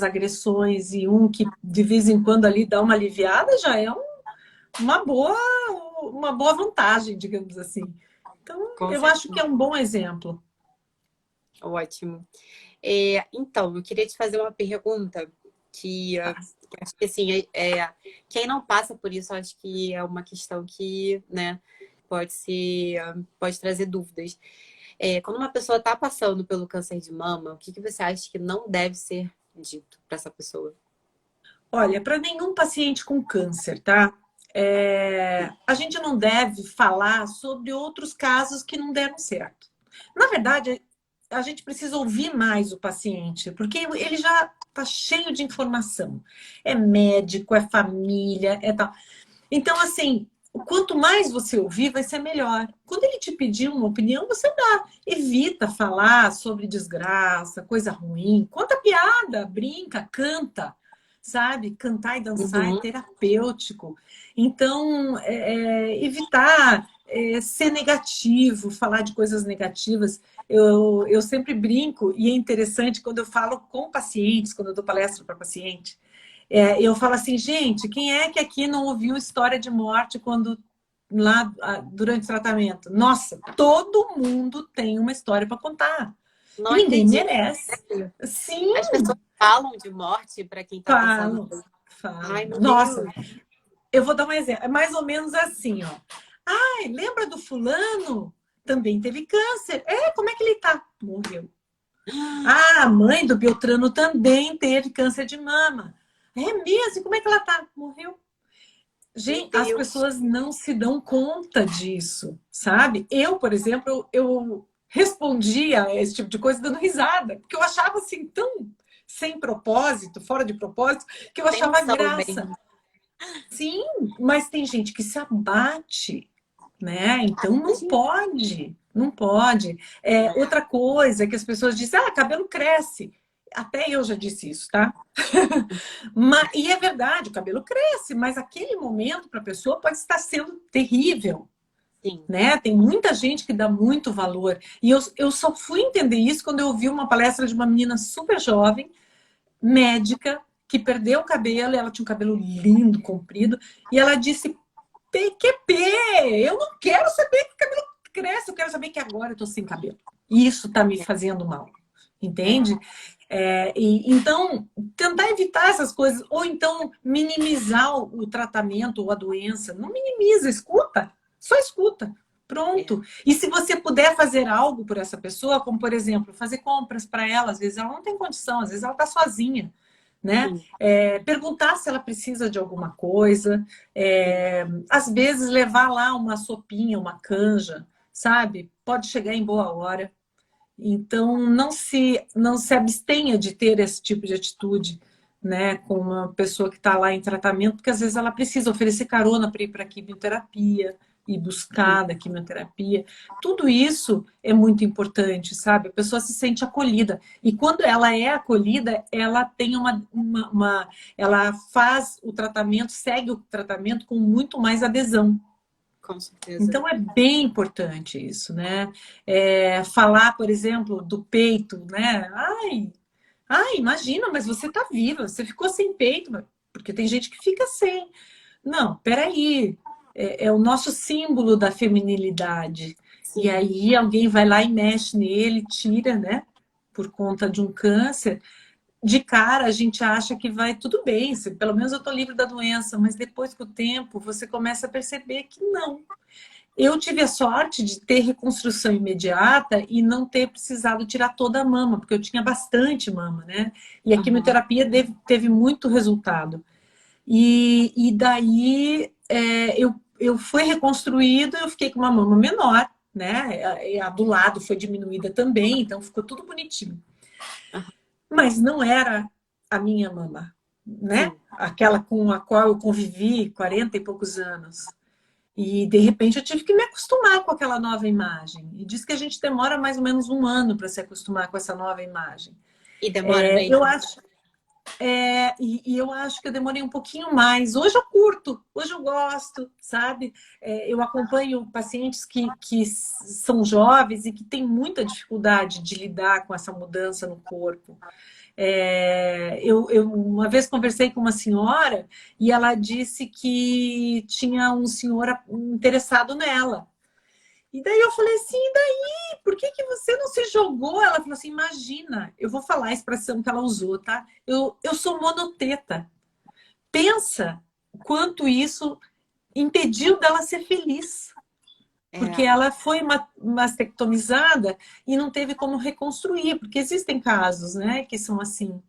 agressões e um que de vez em quando ali dá uma aliviada, já é uma boa vantagem, digamos assim. Então, eu acho que é um bom exemplo. Ótimo. Então, eu queria te fazer uma pergunta que acho que assim, quem não passa por isso, acho que é uma questão que, né, pode trazer dúvidas. Quando uma pessoa está passando pelo câncer de mama, o que você acha que não deve ser dito para essa pessoa? Olha, para nenhum paciente com câncer, tá? A gente não deve falar sobre outros casos que não deram certo. Na verdade, a gente precisa ouvir mais o paciente, porque ele já está cheio de informação. É médico, é família, é tal. Então, assim, quanto mais você ouvir, vai ser melhor. Quando ele te pedir uma opinião, você dá. Evita falar sobre desgraça, coisa ruim. Conta piada, brinca, canta. Sabe? Cantar e dançar é Uhum. terapêutico. Então, evitar ser negativo, falar de coisas negativas. Eu sempre brinco, e é interessante quando eu falo com pacientes, quando eu dou palestra para paciente, eu falo assim, gente, quem é que aqui não ouviu história de morte quando lá durante o tratamento? Nossa, todo mundo tem uma história para contar. Não E ninguém acredito. merece. Sim, As pessoas falam de morte para quem está passando. falam, Ai, falam. meu Nossa, Deus. eu vou dar um exemplo. É mais ou menos assim, ó. Ai, lembra do fulano? Também teve câncer. Como é que ele tá? Morreu. Ah, a mãe do Beltrano também teve câncer de mama. É mesmo? E como é que ela tá? Morreu. Meu Gente, as Deus. pessoas não se dão conta disso, sabe? Eu, por exemplo, eu respondia a esse tipo de coisa dando risada, porque eu achava assim tão sem propósito, fora de propósito, que eu Tem achava noção graça. bem. Sim, mas tem gente que se abate, né? Então não Imagina. pode, não pode. Outra coisa que as pessoas dizem, cabelo cresce. Até eu já disse isso, tá? E é verdade, o cabelo cresce, mas aquele momento para a pessoa pode estar sendo terrível, Sim. né? Tem muita gente que dá muito valor. E eu só fui entender isso quando eu ouvi uma palestra de uma menina super jovem, médica, que perdeu o cabelo, ela tinha um cabelo lindo, comprido, e ela disse: PQP, eu não quero saber que o cabelo cresce, eu quero saber que agora eu tô sem cabelo. E isso tá me fazendo mal, entende? Então, tentar evitar essas coisas, ou então minimizar o tratamento ou a doença. Não minimiza, escuta, só escuta. Pronto. E se você puder fazer algo por essa pessoa, como por exemplo, fazer compras para ela, às vezes ela não tem condição, às vezes ela está sozinha, né? Perguntar se ela precisa de alguma coisa, às vezes levar lá uma sopinha, uma canja, sabe? Pode chegar em boa hora. Então, não se abstenha de ter esse tipo de atitude, né, com uma pessoa que está lá em tratamento, porque às vezes ela precisa oferecer carona para ir para a quimioterapia, ir buscar da quimioterapia. Tudo isso é muito importante, sabe? A pessoa se sente acolhida. E quando ela é acolhida, ela tem ela faz o tratamento, segue o tratamento com muito mais adesão. Com certeza. Então é bem importante isso, né? Falar, por exemplo, do peito, né? Ai, imagina, mas você tá viva, você ficou sem peito, porque tem gente que fica sem. Não, peraí, é o nosso símbolo da feminilidade. Sim. E aí alguém vai lá e mexe nele, tira, né? Por conta de um câncer. De cara, a gente acha que vai tudo bem, pelo menos eu tô livre da doença, mas depois com o tempo você começa a perceber que não. Eu tive a sorte de ter reconstrução imediata e não ter precisado tirar toda a mama, porque eu tinha bastante mama, né? E a quimioterapia teve muito resultado. E daí eu fui reconstruído, eu fiquei com uma mama menor, né? A do lado foi diminuída também, então ficou tudo bonitinho. Mas não era a minha mama, né? Sim. Aquela com a qual eu convivi 40 e poucos anos. E, de repente, eu tive que me acostumar com aquela nova imagem. E diz que a gente demora mais ou menos um ano para se acostumar com essa nova imagem. E demora mesmo. Eu acho que eu demorei um pouquinho mais. Hoje eu curto, hoje eu gosto, sabe? Eu acompanho pacientes que são jovens e que têm muita dificuldade de lidar com essa mudança no corpo. Eu uma vez conversei com uma senhora e ela disse que tinha um senhor interessado nela. E daí eu falei assim, e daí? Por que você não se jogou? Ela falou assim, imagina, eu vou falar a expressão que ela usou, tá? Eu sou monoteta. Pensa quanto isso impediu dela ser feliz. Porque ela foi mastectomizada e não teve como reconstruir, porque existem casos, né, que são assim.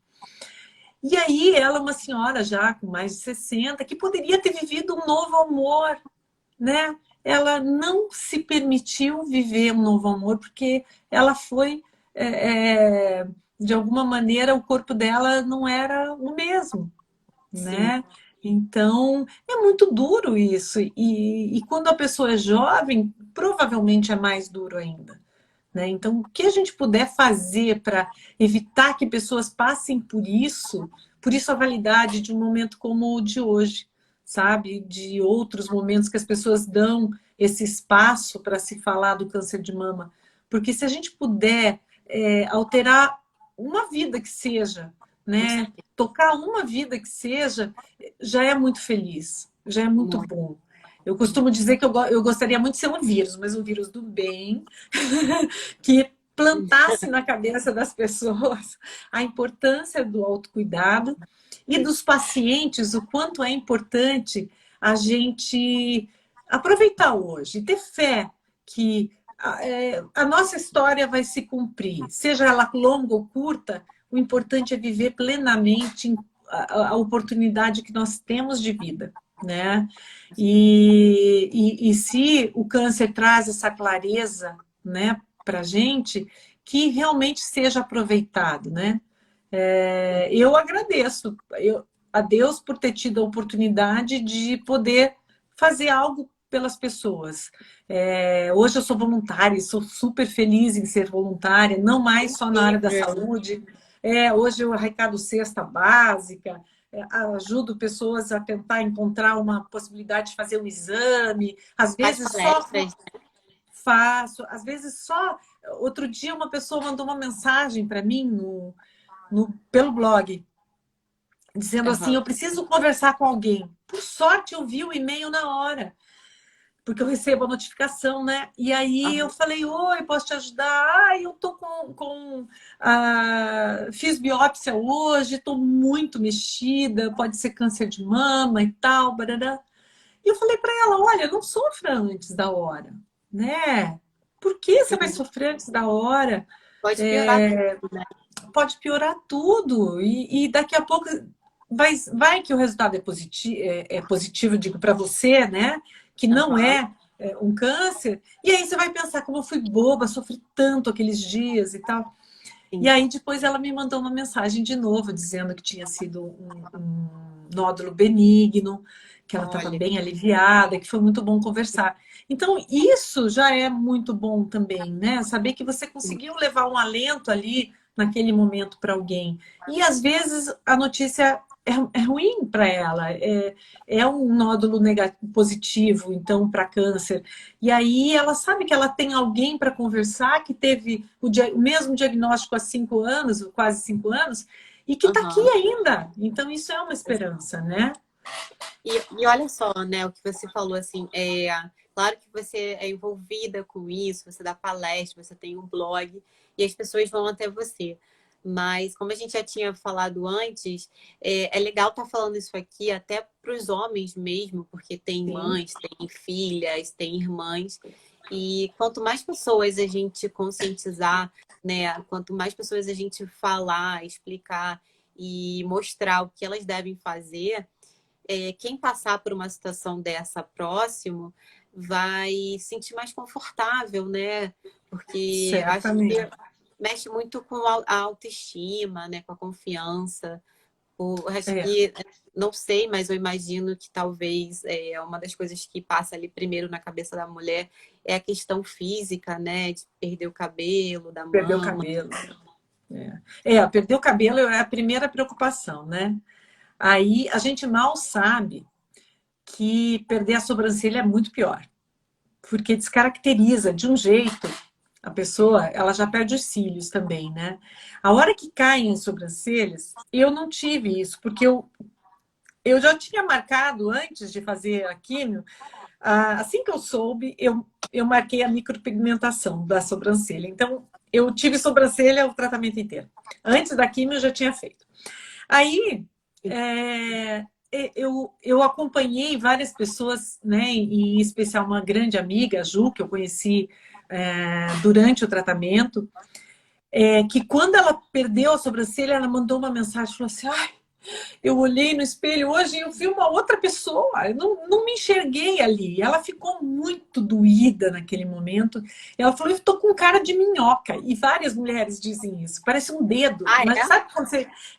E aí ela é uma senhora já com mais de 60 que poderia ter vivido um novo amor, né? Ela não se permitiu viver um novo amor porque ela foi, de alguma maneira, o corpo dela não era o mesmo, Sim. né? Então, é muito duro isso. E quando a pessoa é jovem, provavelmente é mais duro ainda, né? Então, o que a gente puder fazer para evitar que pessoas passem por isso a validade de um momento como o de hoje, sabe? De outros momentos que as pessoas dão esse espaço para se falar do câncer de mama. Porque se a gente puder alterar uma vida que seja, Com né? certeza. Tocar uma vida que seja, já é muito feliz, já é muito Muito. bom. Eu costumo dizer que eu gostaria muito de ser um vírus, mas um vírus do bem, que plantasse na cabeça das pessoas a importância do autocuidado e dos pacientes, o quanto é importante a gente aproveitar hoje, ter fé que a nossa história vai se cumprir, seja ela longa ou curta, o importante é viver plenamente a oportunidade que nós temos de vida, né? E se o câncer traz essa clareza, né, para a gente, que realmente seja aproveitado, né? Eu agradeço a Deus por ter tido a oportunidade de poder fazer algo pelas pessoas. Hoje eu sou voluntária e sou super feliz em ser voluntária, não mais só na área da Incrível. saúde. Hoje eu arrecado cesta básica, ajudo pessoas a tentar encontrar uma possibilidade de fazer um exame, às Faz vezes só palestras. faço, às vezes só. Outro dia uma pessoa mandou uma mensagem para mim pelo blog, dizendo assim: Aham. eu preciso conversar com alguém. Por sorte, eu vi o e-mail na hora, porque eu recebo a notificação, né? E aí eu Aham. falei: oi, posso te ajudar? Eu tô fiz biópsia hoje, estou muito mexida, pode ser câncer de mama e tal, barará. E eu falei para ela: olha, não sofra antes da hora, né? Por que você vai Sim. sofrer antes da hora? Pode piorar tudo, né? Pode piorar tudo. E daqui a pouco vai que o resultado é positivo, digo, para você, né? Que não Aham. um câncer. E aí você vai pensar, como eu fui boba, sofri tanto aqueles dias e tal. E Sim. aí depois ela me mandou uma mensagem de novo, dizendo que tinha sido um nódulo benigno, que ela estava Olha. bem aliviada, que foi muito bom conversar. Então, isso já é muito bom também, né? Saber que você conseguiu levar um alento ali naquele momento para alguém. E às vezes a notícia é ruim para ela, é um nódulo positivo, então, para câncer. E aí ela sabe que ela tem alguém para conversar, que teve o mesmo diagnóstico há 5 anos, ou quase 5 anos, e que está aqui Aham. ainda. Então, isso é uma esperança, né? E olha só, né, o que você falou, assim, claro que você é envolvida com isso, você dá palestra, você tem um blog, e as pessoas vão até você. Mas, como a gente já tinha falado antes, é legal estar falando isso aqui até para os homens mesmo, porque tem Sim, mães, tem filhas, tem irmãs. E quanto mais pessoas a gente conscientizar, né, quanto mais pessoas a gente falar, explicar e mostrar o que elas devem fazer, quem passar por uma situação dessa próximo vai se sentir mais confortável, né? Porque acho que certamente. mexe muito com a autoestima, né? Com a confiança. Acho É. que, não sei, mas eu imagino que talvez uma das coisas que passa ali primeiro na cabeça da mulher é a questão física, né? De perder o cabelo, da Perder o mama. cabelo. Perder o cabelo é a primeira preocupação, né? Aí a gente mal sabe que perder a sobrancelha é muito pior, porque descaracteriza de um jeito a pessoa, ela já perde os cílios também, né? A hora que caem as sobrancelhas, eu não tive isso, porque eu já tinha marcado antes de fazer a químio, assim que eu soube, eu marquei a micropigmentação da sobrancelha. Então, eu tive sobrancelha o tratamento inteiro. Antes da químio, eu já tinha feito. Aí, eu acompanhei várias pessoas, né, em especial uma grande amiga, a Ju, que eu conheci durante o tratamento, que quando ela perdeu a sobrancelha, ela mandou uma mensagem, falou assim: ai, Eu olhei no espelho hoje e eu vi uma outra pessoa. Eu não me enxerguei ali. Ela ficou muito doída naquele momento. Ela falou, eu tô com cara de minhoca. E várias mulheres dizem isso. Parece um dedo. Ah, Mas é? sabe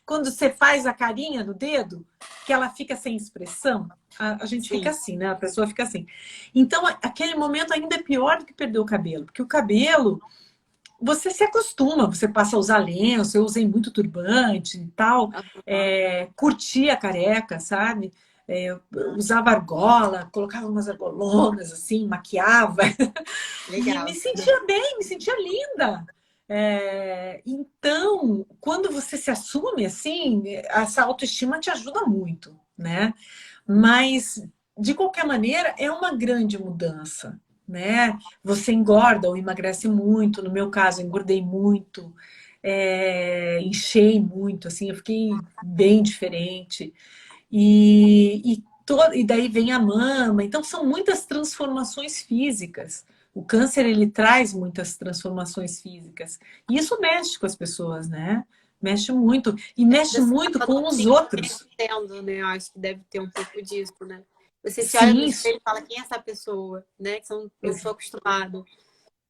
quando você faz a carinha do dedo? Que ela fica sem expressão? A gente fica Sim. assim, né? A pessoa fica assim. Então, aquele momento ainda é pior do que perder o cabelo. Porque o cabelo você se acostuma, você passa a usar lenço, eu usei muito turbante e tal, Aham. curtia a careca, sabe? Eu usava argola, colocava umas argolonas assim, maquiava e me Legal. sentia bem, me sentia linda. Então, quando você se assume assim, essa autoestima te ajuda muito, né? Mas, de qualquer maneira, é uma grande mudança, né? Você engorda ou emagrece muito. No meu caso, engordei muito, inchei muito, assim, eu fiquei bem diferente. E daí vem a mama. Então, são muitas transformações físicas. O câncer, ele traz muitas transformações físicas. E isso mexe com as pessoas, né? Mexe muito. E mexe Você muito acaba não com os se outros. conhecendo, né? Eu acho que deve ter um pouco disso, né? Você se olha no Sim, espelho e fala, quem é essa pessoa? Né? Que você não estou acostumado.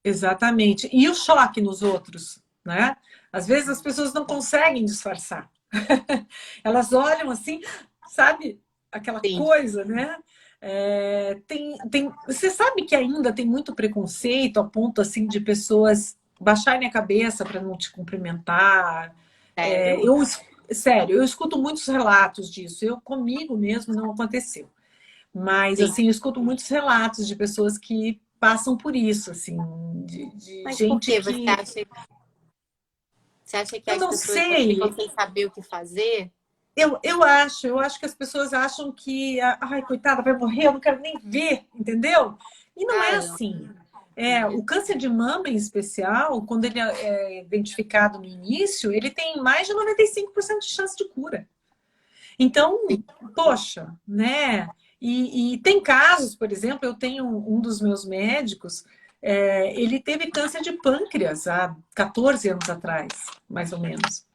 exatamente. E o choque nos outros, né? Às vezes as pessoas não conseguem disfarçar. Elas olham assim, sabe? Aquela Sim. coisa, né? Você sabe que ainda tem muito preconceito a ponto assim de pessoas baixarem a cabeça para não te cumprimentar. É, Sério? eu, sério, eu escuto muitos relatos disso. Eu comigo mesmo não aconteceu. Mas, Sim. assim, eu escuto muitos relatos de pessoas que passam por isso, assim, de Mas por gente que você que... acha? Você acha que Eu as não pessoas ficam sei, sem saber o que fazer? eu acho que as pessoas acham que, ai, coitada, vai morrer, eu não quero nem ver, entendeu? E não é Caramba. assim. O câncer de mama, em especial, quando ele é identificado no início, ele tem mais de 95% de chance de cura. Então, poxa, né? E tem casos, por exemplo, eu tenho um dos meus médicos, ele teve câncer de pâncreas há 14 anos atrás, mais ou menos.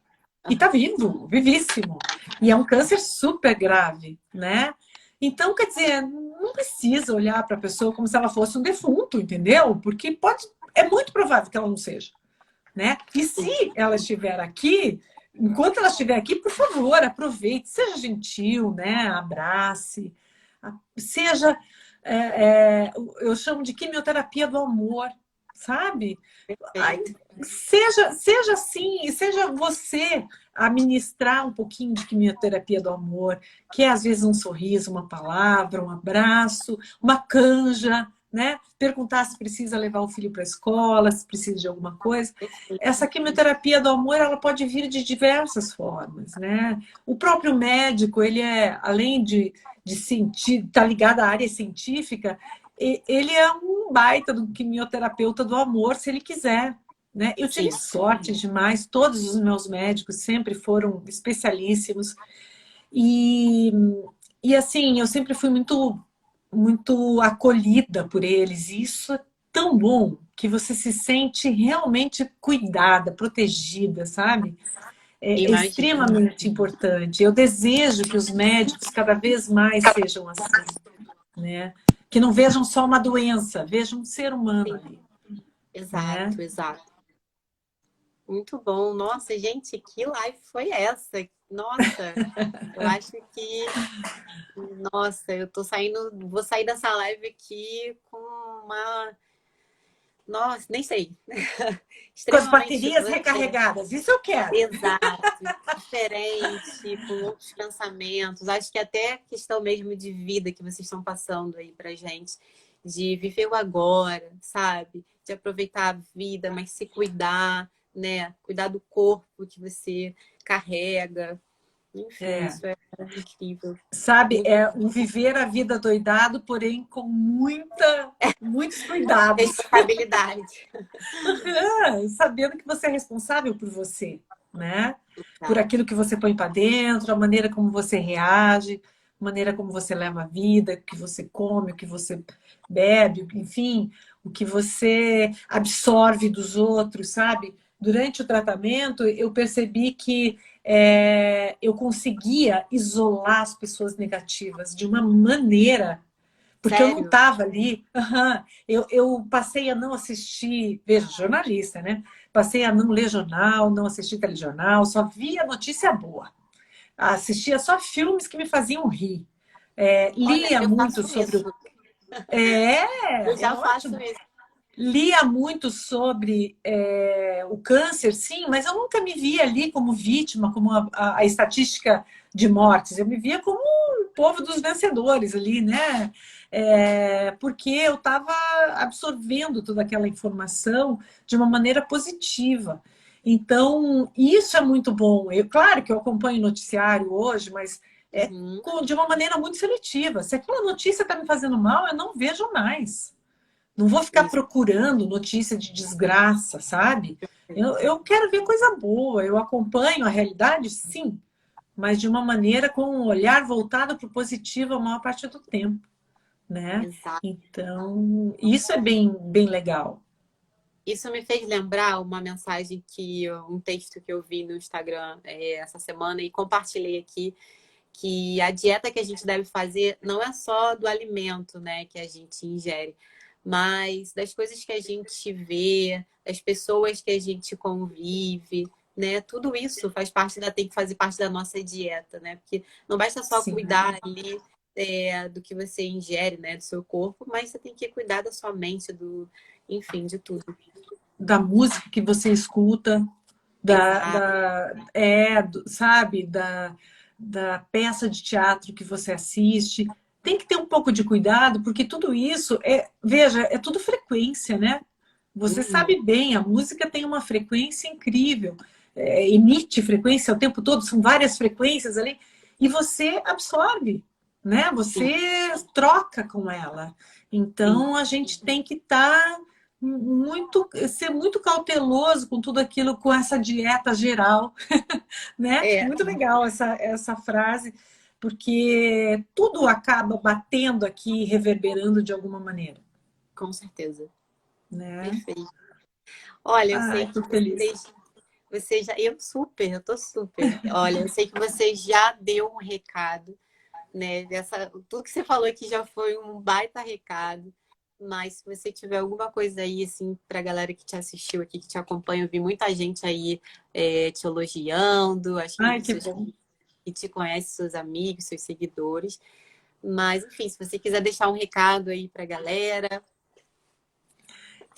E tá vivo, vivíssimo. E é um câncer super grave, né? Então, quer dizer, não precisa olhar para a pessoa como se ela fosse um defunto, entendeu? Porque é muito provável que ela não seja, né? E se ela estiver aqui, enquanto ela estiver aqui, por favor, aproveite, seja gentil, né? Abrace, seja, eu chamo de quimioterapia do amor, sabe? Ai, Perfeito. seja assim, e seja você a ministrar um pouquinho de quimioterapia do amor, que é às vezes um sorriso, uma palavra, um abraço, uma canja, né? Perguntar se precisa levar o filho para a escola, se precisa de alguma coisa. Essa quimioterapia do amor, ela pode vir de diversas formas, né? O próprio médico, ele além de sentir, tá ligado à área científica, ele é um baita do quimioterapeuta do amor, se ele quiser, né? Eu tive Sim. sorte demais, todos os meus médicos sempre foram especialíssimos e, e assim, eu sempre fui muito acolhida por eles, e isso é tão bom que você se sente realmente cuidada, protegida, sabe? É Imagina. extremamente importante. Eu desejo que os médicos cada vez mais sejam assim, né? Que não vejam só uma doença, vejam um ser humano Sim. ali, né? Exato, exato. Muito bom. Nossa, gente, que live foi essa? Nossa, eu acho que, nossa, eu tô saindo, vou sair dessa live aqui com uma, nossa, nem sei, Com as extremamente baterias leve, recarregadas, isso eu quero. exato, diferente, com outros pensamentos. Acho que até a questão mesmo de vida que vocês estão passando aí pra gente, de viver o agora, sabe? De aproveitar a vida, mas se cuidar, né? Cuidar do corpo que você carrega. Enfim, É, isso é incrível. sabe, Muito é um viver a vida doidado, porém com muitos cuidados. responsabilidade. Sabendo que você é responsável por você, né? Por Tá. aquilo que você põe para dentro, a maneira como você reage, a maneira como você leva a vida, o que você come, o que você bebe, enfim, o que você absorve dos outros, sabe? durante o tratamento, eu percebi que eu conseguia isolar as pessoas negativas de uma maneira, porque eu não Sério? estava ali. Aham. Eu passei a não assistir, veja, jornalista, né? Passei a não ler jornal, não assistir telejornal, só via notícia boa. Assistia só filmes que me faziam rir. Olha, Lia eu muito faço sobre isso. o. Eu É já faço ótimo. isso. Lia muito sobre o câncer, sim, mas eu nunca me via ali como vítima, como a estatística de mortes. Eu me via como o povo dos vencedores ali, né? Porque eu estava absorvendo toda aquela informação de uma maneira positiva. Então, isso é muito bom. Claro que eu acompanho o noticiário hoje, mas Uhum. de uma maneira muito seletiva. Se aquela notícia está me fazendo mal, eu não vejo mais. Não vou ficar Isso. procurando notícia de desgraça, sabe? Eu quero ver coisa boa. Eu acompanho a realidade, sim, mas de uma maneira com um olhar voltado para o positivo a maior parte do tempo, né? Exato. Então, isso é bem, bem legal. Isso me fez lembrar uma mensagem um texto que eu vi no Instagram essa semana e compartilhei aqui, que a dieta que a gente deve fazer não é só do alimento, né, que a gente ingere, mas das coisas que a gente vê, das pessoas que a gente convive, né? Tudo isso tem que fazer parte da nossa dieta, né? Porque não basta só Sim. cuidar ali do que você ingere, né, do seu corpo, mas você tem que cuidar da sua mente, enfim, de tudo. Da música que você escuta, Exato. sabe, da peça de teatro que você assiste. Tem que ter um pouco de cuidado, porque tudo isso veja, é tudo frequência, né? Você Uhum. sabe bem, a música tem uma frequência incrível, emite frequência o tempo todo, são várias frequências ali, e você absorve, né? Sim, Você troca com ela. sim. Então a gente tem que estar ser muito cauteloso com tudo aquilo, com essa dieta geral, né? É, Muito legal essa frase, porque tudo acaba batendo aqui, reverberando de alguma maneira, com certeza. né? Perfeito. Olha, eu sei Ai, que tô feliz. você já. Eu tô super. Olha, eu sei que você já deu um recado, né? Tudo que você falou aqui já foi um baita recado. Mas se você tiver alguma coisa aí, assim, pra galera que te assistiu aqui, que te acompanha, eu vi muita gente aí te elogiando, acho que Ai, que pessoas bom. que te conhecem, seus amigos, seus seguidores. Mas, enfim, se você quiser deixar um recado aí pra galera.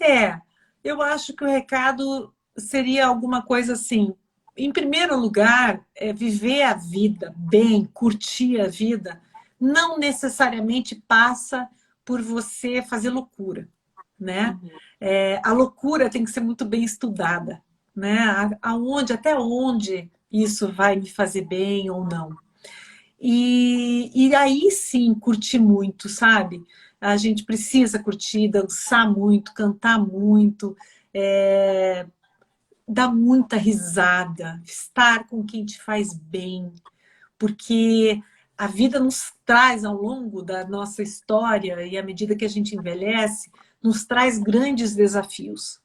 É, eu acho que o recado seria alguma coisa assim. Em primeiro lugar, viver a vida bem, curtir a vida, não necessariamente passa por você fazer loucura, né? Uhum. A loucura tem que ser muito bem estudada, né? Até onde isso vai me fazer bem ou não. E aí sim, curtir muito, sabe? A gente precisa curtir, dançar muito, cantar muito, é, dar muita risada, estar com quem te faz bem, porque a vida nos traz ao longo da nossa história e à medida que a gente envelhece, nos traz grandes desafios.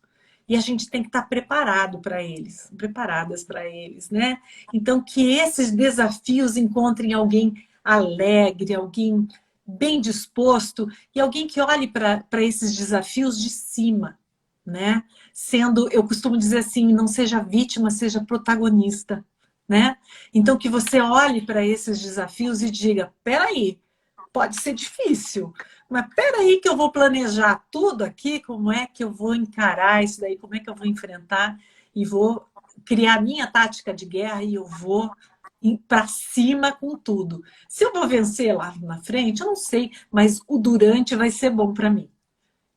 E a gente tem que estar preparado para eles, preparadas para eles, né? Então, que esses desafios encontrem alguém alegre, alguém bem disposto e alguém que olhe para esses desafios de cima, né? Sendo, eu costumo dizer assim, não seja vítima, seja protagonista, né? Então, que você olhe para esses desafios e diga: peraí, pode ser difícil, mas peraí, que eu vou planejar tudo aqui, como é que eu vou encarar isso daí, como é que eu vou enfrentar e vou criar minha tática de guerra e eu vou para cima com tudo. Se eu vou vencer lá na frente, eu não sei, mas o durante vai ser bom para mim.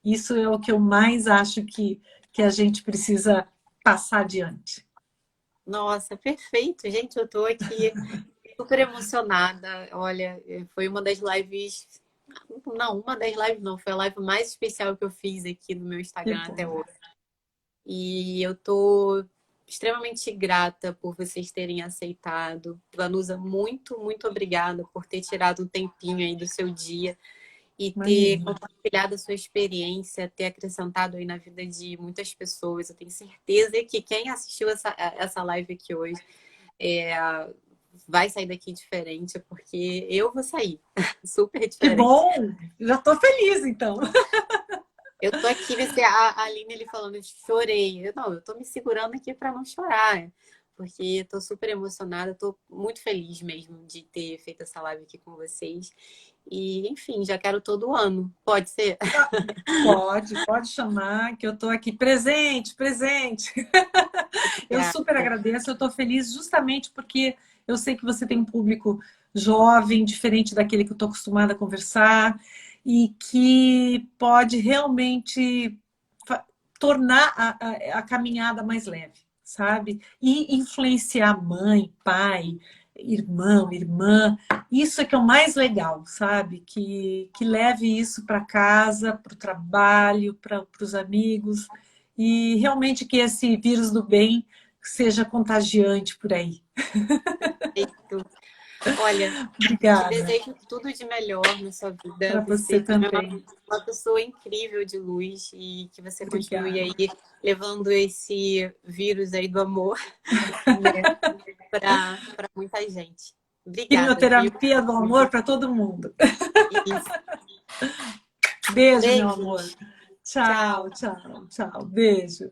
Isso é o que eu mais acho que a gente precisa passar adiante. Nossa, perfeito. Gente, eu tô aqui super emocionada. Olha, foi uma das lives. Não, uma das lives não, foi a live mais especial que eu fiz aqui no meu Que Instagram até bom. hoje. E eu tô extremamente grata por vocês terem aceitado. Vanusa, muito, muito obrigada por ter tirado um tempinho aí do seu dia e ter Imagina. compartilhado a sua experiência, ter acrescentado aí na vida de muitas pessoas. Eu tenho certeza que quem assistiu essa live aqui hoje é, vai sair daqui diferente, porque eu vou sair super Que diferente. bom! Já estou feliz, então. Eu tô aqui, a Aline ele falando, eu chorei. Não, eu tô me segurando aqui para não chorar, porque tô super emocionada, tô muito feliz mesmo de ter feito essa live aqui com vocês. E, enfim, já quero todo ano. Pode ser? Pode chamar, que eu estou aqui presente, presente. Eu super Obrigada. agradeço, eu estou feliz justamente porque eu sei que você tem um público jovem, diferente daquele que eu estou acostumada a conversar, e que pode realmente tornar a caminhada mais leve, sabe? E influenciar mãe, pai, irmão, irmã. Isso é que é o mais legal, sabe? Que leve isso para casa, para o trabalho, para os amigos, e realmente que esse vírus do bem seja contagiante por aí. Perfeito. Olha, te Obrigada. desejo tudo de melhor na sua vida. Para você Você também é também. uma pessoa incrível de luz e que você continue Obrigada. aí levando esse vírus aí do amor, né, para muita gente. Obrigada, viu? Quimioterapia do amor para todo mundo. Isso. Beijo, meu Beijo. amor. Tchau. Tchau, tchau, tchau. Beijo.